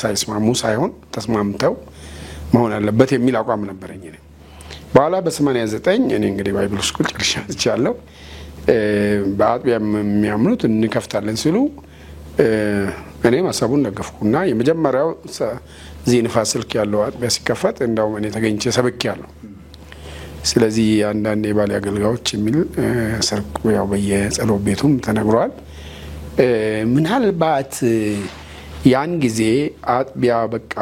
[SPEAKER 2] ሳይስማሙ ሳይሆን ተስማምተው መሆን አለበት የሚል አቋም ነበረኝ። በኋላ በ89 እኔ እንግዲህ ባይብል ስኩል ጨርሻለሁ። በአጥቢያ የሚያምኑት እንከፍታለን ሲሉ እኔም ሀሳቡን ደገፍኩና የመጀመሪያው እዚህ ንፋስ ስልክ ያለው አጥቢያ ሲከፈት እንዳውም እኔ ተገኝቼ ሰብኬያለሁ። ስለዚህ አንዳንድ የባሌ አገልጋዮች የሚል ሰርክ ያው በየጸሎት ቤቱም ተነግሯል። ምናልባት ያን ጊዜ አጥቢያ በቃ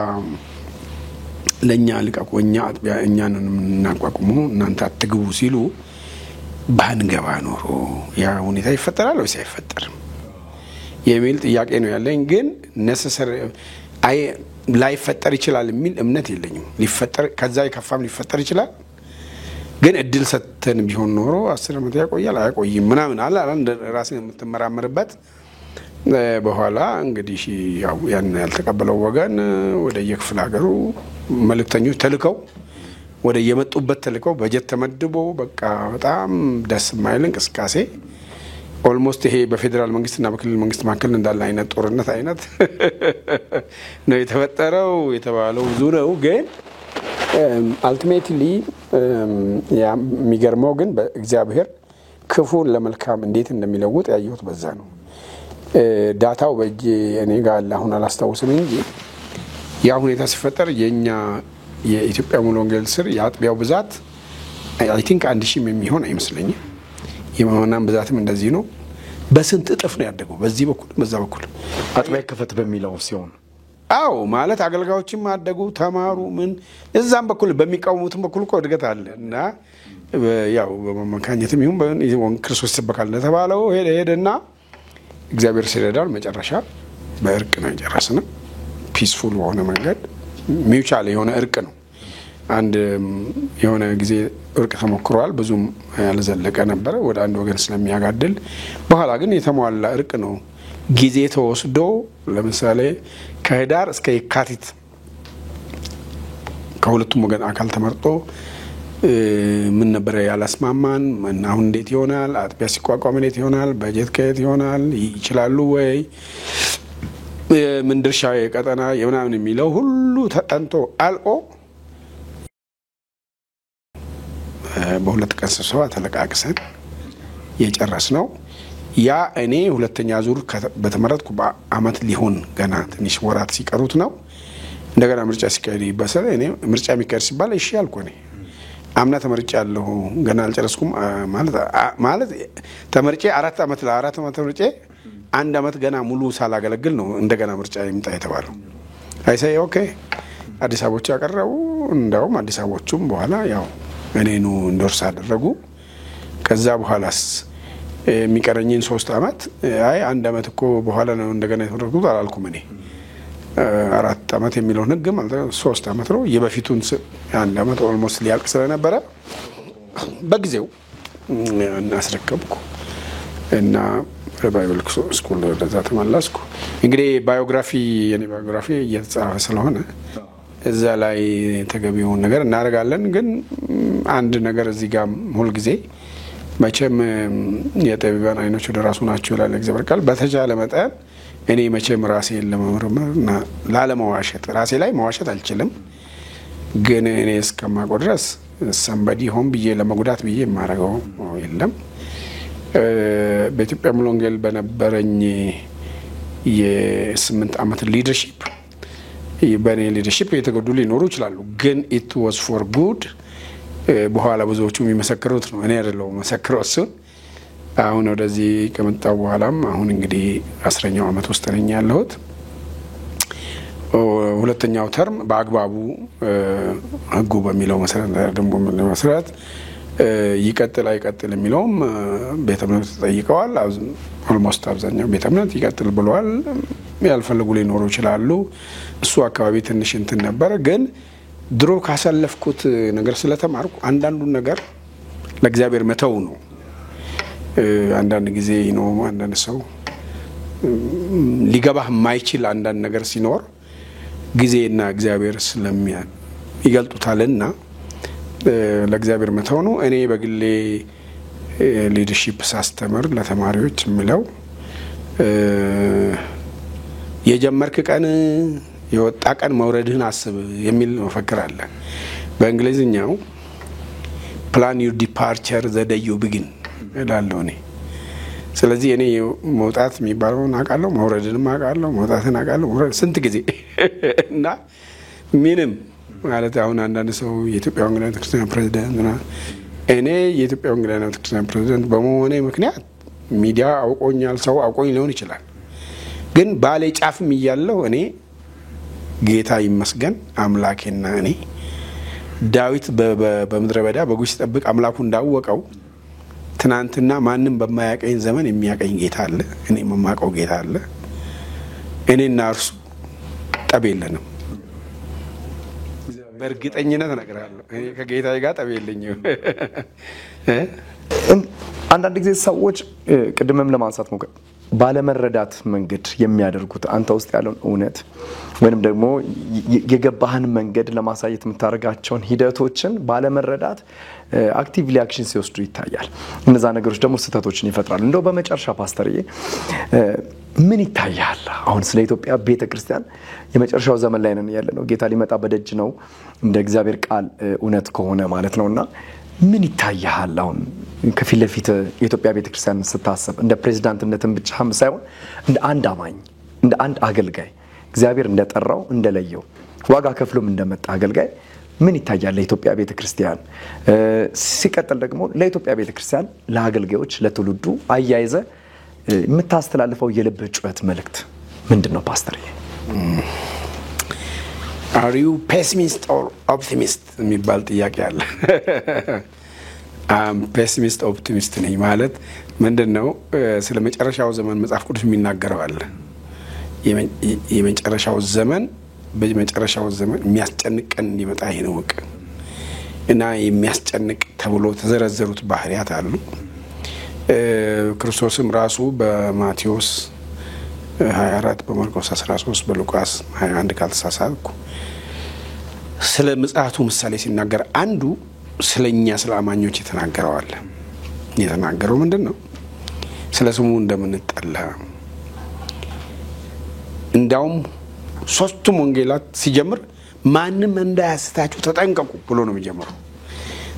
[SPEAKER 2] ለኛ ልቀቁ እኛ አጥቢያ እኛን እናቋቁሙ እናንተ አትግቡ ሲሉ ባንገባ ኖሮ ያ ሁኔታ ይፈጠራል ወይስ አይፈጠርም የሚል ጥያቄ ነው ያለኝ። ግን ነሰሰር አይ ላይፈጠር ይችላል የሚል እምነት የለኝም። ሊፈጠር ከዛ ይከፋም ሊፈጠር ይችላል። ግን እድል ሰተን ቢሆን ኖሮ 10 ዓመት ያቆያል አይቆይም ምናምን አለ ራስን የምትመራመርበት በኋላ እንግዲህ ያው ያን ያልተቀበለው ወገን ወደ የክፍለ ሀገሩ መልእክተኞች ተልከው ወደ የመጡበት ተልከው በጀት ተመድቦ በቃ በጣም ደስ የማይል እንቅስቃሴ ኦልሞስት ይሄ በፌደራል መንግስትና በክልል መንግስት መካከል እንዳለ አይነት ጦርነት አይነት ነው የተፈጠረው የተባለው ብዙ ነው። ግን አልቲሜትሊ የሚገርመው ግን በእግዚአብሔር ክፉን ለመልካም እንዴት እንደሚለውጥ ያየሁት በዛ ነው። ዳታው በእጄ እኔ ጋር አለ አሁን አላስታውስም እንጂ ያ ሁኔታ ሲፈጠር የኛ የኢትዮጵያ ሙሉ ወንጌል ስር የአጥቢያው ብዛት አይ ቲንክ 1000 የሚሆን አይመስለኝም። የመሆናን ብዛትም እንደዚህ ነው። በስንት እጥፍ ነው ያደገው በዚህ በኩል በዛ በኩል
[SPEAKER 1] አጥቢያ ከፈት በሚለው ሲሆን
[SPEAKER 2] አው ማለት አገልጋዮችም አደጉ ተማሩ ምን እዛም በኩል በሚቃወሙትም በኩል እኮ እድገት አለ እና ያው በመካኘትም ይሁን ክርስቶስ ተበካል ለተባለው ሄደና እግዚአብሔር ሲረዳል መጨረሻ በእርቅ ነው የጨረስነው። ፒስፉል በሆነ መንገድ ሚውቹዋል የሆነ እርቅ ነው። አንድ የሆነ ጊዜ እርቅ ተሞክሯል ብዙም ያልዘለቀ ነበር ወደ አንድ ወገን ስለሚያጋድል በኋላ ግን የተሟላ እርቅ ነው ጊዜ ተወስዶ ለምሳሌ ከህዳር እስከ የካቲት ከሁለቱም ወገን አካል ተመርጦ ምን ነበር ያላስማማን እና አሁን እንዴት ይሆናል አጥቢያ ሲቋቋም እንዴት ይሆናል በጀት ከየት ይሆናል ይችላሉ ወይ ምን ድርሻ የቀጠና የምናምን የሚለው ሁሉ ተጠንቶ አልቆ በሁለት ቀን ስብሰባ ተለቃቅሰን የጨረስነው ያ እኔ ሁለተኛ ዙር በተመረጥኩ በአመት ሊሆን ገና ትንሽ ወራት ሲቀሩት ነው። እንደገና ምርጫ ሲካሄድ ይባሰለ እኔ ምርጫ የሚካሄድ ሲባል እሺ አልኩ። እኔ አምና ተመርጫለሁ ገና አልጨረስኩም ማለት ተመርጬ 4 ዓመት ለ4 ዓመት ተመርጬ 1 ዓመት ገና ሙሉ ሳላገለግል ነው እንደገና ምርጫ ይምጣ የተባለው። አይሳይ ኦኬ አዲስ አበቦች ያቀረቡ እንደውም አዲስ አበቦቹም በኋላ ያው እኔኑ እንደርስ አደረጉ። ከዛ በኋላስ የሚቀረኝን 3 ዓመት አይ 1 ዓመት እኮ በኋላ ነው እንደገና የተደረጉት አላልኩም። እኔ 4 ዓመት የሚለው ህግ ማለት 3 ዓመት ነው የበፊቱን 1 ዓመት ኦልሞስት ሊያልቅ ስለነበረ በጊዜው እናስረከብኩ እና ባይብል ስኩል ለዛ ተመለስኩ። እንግዲህ ባዮግራፊ የኔ ባዮግራፊ እየተጻፈ ስለሆነ እዛ ላይ ተገቢውን ነገር እናደርጋለን። ግን አንድ ነገር እዚህ ጋር ሁሉ ጊዜ መቼም የጠቢባን አይኖች ወደ ራሱ ናቸው ይላል እግዚአብሔር ቃል። በተቻለ መጠን እኔ መቼም ራሴን ለመመርመርና ላለመዋሸት ራሴ ላይ መዋሸት አልችልም። ግን እኔ እስከማውቀው ድረስ ሰምበዲ ሆን ብዬ ለመጉዳት ብዬ የማደርገው የለም። በኢትዮጵያ ሙሉ ወንጌል በነበረኝ የ8 ዓመት ሊደርሺፕ በእኔ ሊደርሺፕ የተጎዱ ሊኖሩ ይችላሉ። ግን it was for good በኋላ ብዙዎቹ የሚመሰክሩት ነው እኔ አይደለሁ መሰክረው እሱን። አሁን ወደዚህ ከመጣው በኋላም አሁን እንግዲህ 10ኛው ዓመት ውስጥ ነኝ ያለሁት። ሁለተኛው ተርም በአግባቡ ህጉ በሚለው መሰረት ደንቡ መሰረት ይቀጥል አይቀጥል የሚለውም ቤተ እምነት ተጠይቀዋል። ኦልሞስት አብዛኛው ቤተ እምነት ይቀጥል ብለዋል። ያልፈልጉ ሊኖሩ ይችላሉ። እሱ አካባቢ ትንሽ እንትን ነበር። ግን ድሮ ካሳለፍኩት ነገር ስለተማርኩ አንዳንዱን ነገር ለእግዚአብሔር መተው ነው። አንዳንድ ጊዜ ነው አንዳንድ ሰው ሊገባህ የማይችል አንዳንድ ነገር ሲኖር ጊዜና እግዚአብሔር ይገልጡታልና ለእግዚአብሔር መተው ነው። እኔ በግሌ ሊደርሺፕ ሳስተምር ለተማሪዎች የሚለው የጀመርክ ቀን የወጣ ቀን መውረድህን አስብ የሚል መፈክር አለ በእንግሊዝኛው plan your departure the day you begin እላለሁ እኔ። ስለዚህ እኔ መውጣት የሚባለውን አውቃለሁ መውረድንም አውቃለሁ መውጣትን አውቃለሁ መውረድ ስንት ጊዜ እና ምንም ማለት አሁን አንዳንድ ሰው የኢትዮጵያ ወንጌላውያን ቤተክርስቲያን ፕሬዝዳንት እና እኔ የኢትዮጵያ ወንጌላውያን ቤተክርስቲያን ፕሬዝዳንት በመሆኔ ምክንያት ሚዲያ አውቆኛል፣ ሰው አውቆኝ ሊሆን ይችላል። ግን ባለ ጫፍም እያለሁ እኔ ጌታ ይመስገን አምላኬና እኔ ዳዊት በምድረ በዳ በጎች ሲጠብቅ አምላኩ እንዳወቀው ትናንትና ማንም በማያቀኝ ዘመን የሚያቀኝ ጌታ አለ፣ እኔ የማውቀው ጌታ አለ። እኔና እርሱ ጠብ የለንም። በእርግጠኝነት እነግራለሁ፣ እኔ ከጌታዬ ጋር ጠብ የለኝም።
[SPEAKER 1] አንዳንድ ጊዜ ሰዎች ቅድምም ለማንሳት ሞከር ባለመረዳት መንገድ የሚያደርጉት አንተ ውስጥ ያለውን እውነት ወይንም ደግሞ የገባህን መንገድ ለማሳየት የምታደርጋቸውን ሂደቶችን ባለመረዳት አክቲቭሊ አክሽን ሲወስዱ ይታያል። እነዛ ነገሮች ደግሞ ስህተቶችን ይፈጥራሉ። እንደው በመጨረሻ ፓስተርዬ ምን ይታያል? አሁን ስለ ኢትዮጵያ ቤተክርስቲያን የመጨረሻው ዘመን ላይ ነን ያለነው። ጌታ ሊመጣ በደጅ ነው እንደ እግዚአብሔር ቃል እውነት ከሆነ ማለት ነውና ምን ይታያል? አሁን ከፊት ለፊት የኢትዮጵያ ቤተክርስቲያን ስታስብ እንደ ፕሬዝዳንትነትን ብቻ ሳይሆን እንደ አንድ አማኝ፣ እንደ አንድ አገልጋይ እግዚአብሔር እንደጠራው እንደለየው ዋጋ ከፍሎም እንደመጣ አገልጋይ ምን ይታያል ለኢትዮጵያ ቤተክርስቲያን? ሲቀጥል ደግሞ ለኢትዮጵያ ቤተክርስቲያን ለአገልጋዮች ለትውልዱ አያይዘ የምታስተላልፈው የልብ ጩኸት መልእክት ምንድነው ፓስተርዬ?
[SPEAKER 2] Are you pessimist or optimist የሚባል ጥያቄ አለ። ፔሲሚስት ኦፕቲሚስት ነኝ ማለት ምንድነው? ስለ መጨረሻው ዘመን መጽሐፍ ቅዱስ የሚናገረው አለ። የመጨረሻው ዘመን በመጨረሻው ዘመን የሚያስጨንቅ ቀን እንዲመጣ ይነወቅ እና የሚያስጨንቅ ተብሎ ተዘረዘሩት ባህሪያት አሉ። ክርስቶስም ራሱ በማቴዎስ 24 በማርቆስ 13 በሉቃስ 21 ካልተሳሳትኩ ስለ ምጽአቱ ምሳሌ ሲናገር አንዱ ስለኛ ስለ አማኞች የተናገረው አለ። የተናገረው ምንድነው? ስለ ስሙ እንደምንጠላ እንዳውም ሶስቱም ወንጌላት ሲጀምር ማንም እንዳያስታችሁ ተጠንቀቁ ብሎ ነው የሚጀምረው።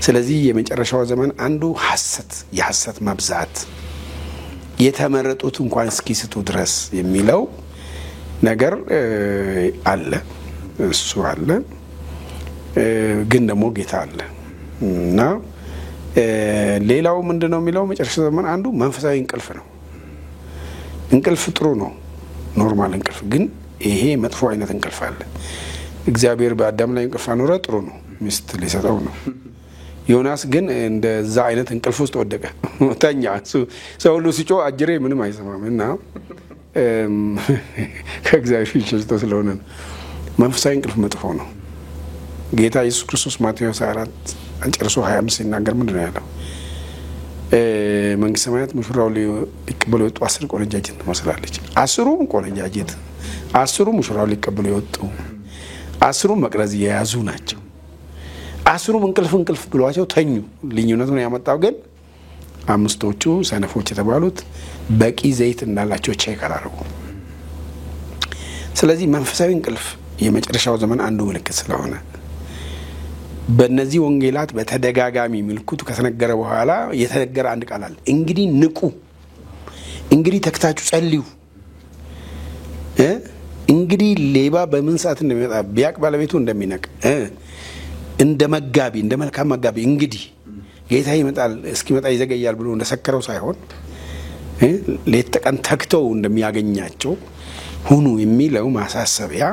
[SPEAKER 2] ስለዚህ የመጨረሻው ዘመን አንዱ የሐሰት መብዛት የተመረጡት እንኳን እስኪስቱ ድረስ የሚለው ነገር አለ። እሱ አለ። ግን ደግሞ ጌታ አለ እና ሌላው ምንድነው የሚለው መጨረሻው ዘመን አንዱ መንፈሳዊ እንቅልፍ ነው። እንቅልፍ ጥሩ ነው፣ ኖርማል እንቅልፍ። ግን ይሄ መጥፎ አይነት እንቅልፍ አለ። እግዚአብሔር በአዳም ላይ እንቅልፍ አኖረ፣ ጥሩ ነው፣ ሚስት ሊሰጠው ነው። ዮናስ ግን እንደዛ አይነት እንቅልፍ ውስጥ ወደቀ፣ ተኛ። ሰው ሁሉ ሲጮህ አጅሬ ምንም አይሰማም እና ከእግዚአብሔር ሸሽቶ ስለሆነ ነው። መንፈሳዊ እንቅልፍ መጥፎ ነው። ጌታ ኢየሱስ ክርስቶስ ማቴዎስ 24 አንጨርሶ 25 ሲናገር ምንድነው ያለው? መንግስተ ሰማያት ሙሽራው ሊቀበሉ የወጡ 10 ቆነጃጅት ትመስላለች። 10ሩም ቆነጃጅት፣ 10ሩም ሙሽራው ሊቀበሉ የወጡ፣ 10ሩም መቅረዝ የያዙ ናቸው። 10ሩም እንቅልፍ ብሏቸው ተኙ። ልዩነቱን ያመጣው ግን 5ቶቹ ሰነፎች የተባሉት በቂ ዘይት እንዳላቸው ቼክ አላረጉ። ስለዚህ መንፈሳዊ እንቅልፍ የመጨረሻው ዘመን አንዱ ምልክት ስለሆነ በእነዚህ ወንጌላት በተደጋጋሚ ምልክቱ ከተነገረ በኋላ የተነገረ አንድ ቃል አለ። እንግዲህ ንቁ፣ እንግዲህ ተክታችሁ ጸልዩ። እንግዲህ ሌባ በምን ሰዓት እንደሚመጣ ቢያቅ ባለቤቱ እንደሚነቅ እንደ መጋቢ እንደ መልካም መጋቢ እንግዲህ ጌታ ይመጣል እስኪመጣ ይዘገያል ብሎ እንደሰከረው ሳይሆን ሌት ተቀን ተክተው እንደሚያገኛቸው ሁኑ የሚለው ማሳሰቢያ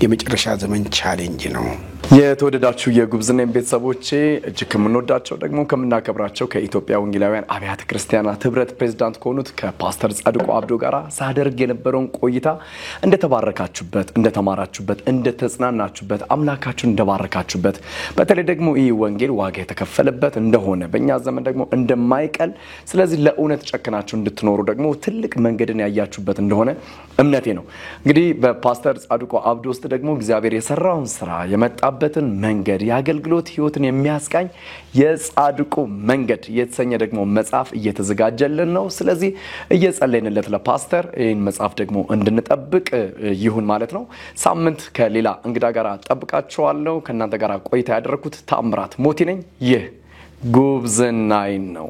[SPEAKER 2] የመጨረሻ ዘመን ቻሌንጅ ነው።
[SPEAKER 1] የተወደዳችሁ የጉብዝና ቤተሰቦቼ እጅግ ከምንወዳቸው ደግሞ ከምናከብራቸው ከኢትዮጵያ ወንጌላውያን አብያተ ክርስቲያናት ህብረት ፕሬዝዳንት ከሆኑት ከፓስተር ጻድቁ አብዶ ጋራ ሳደርግ የነበረውን ቆይታ እንደተባረካችሁበት፣ እንደተማራችሁበት፣ እንደተጽናናችሁበት አምላካችሁን እንደባረካችሁበት በተለይ ደግሞ ይህ ወንጌል ዋጋ የተከፈለበት እንደሆነ በእኛ ዘመን ደግሞ እንደማይቀል ስለዚህ ለእውነት ጨክናችሁ እንድትኖሩ ደግሞ ትልቅ መንገድን ያያችሁበት እንደሆነ እምነቴ ነው። እንግዲህ በፓስተር ጻድቁ አብዶ ውስጥ ደግሞ እግዚአብሔር የሰራውን ስራ የመጣበትን መንገድ የአገልግሎት ህይወትን የሚያስቃኝ የጻድቁ መንገድ የተሰኘ ደግሞ መጽሐፍ እየተዘጋጀልን ነው። ስለዚህ እየጸለይንለት ለፓስተር ይህን መጽሐፍ ደግሞ እንድንጠብቅ ይሁን ማለት ነው። ሳምንት ከሌላ እንግዳ ጋር ጠብቃችኋለሁ። ከእናንተ ጋር ቆይታ ያደረኩት ተአምራት ሞቲ ነኝ። ይህ ጉብዝናይን ነው።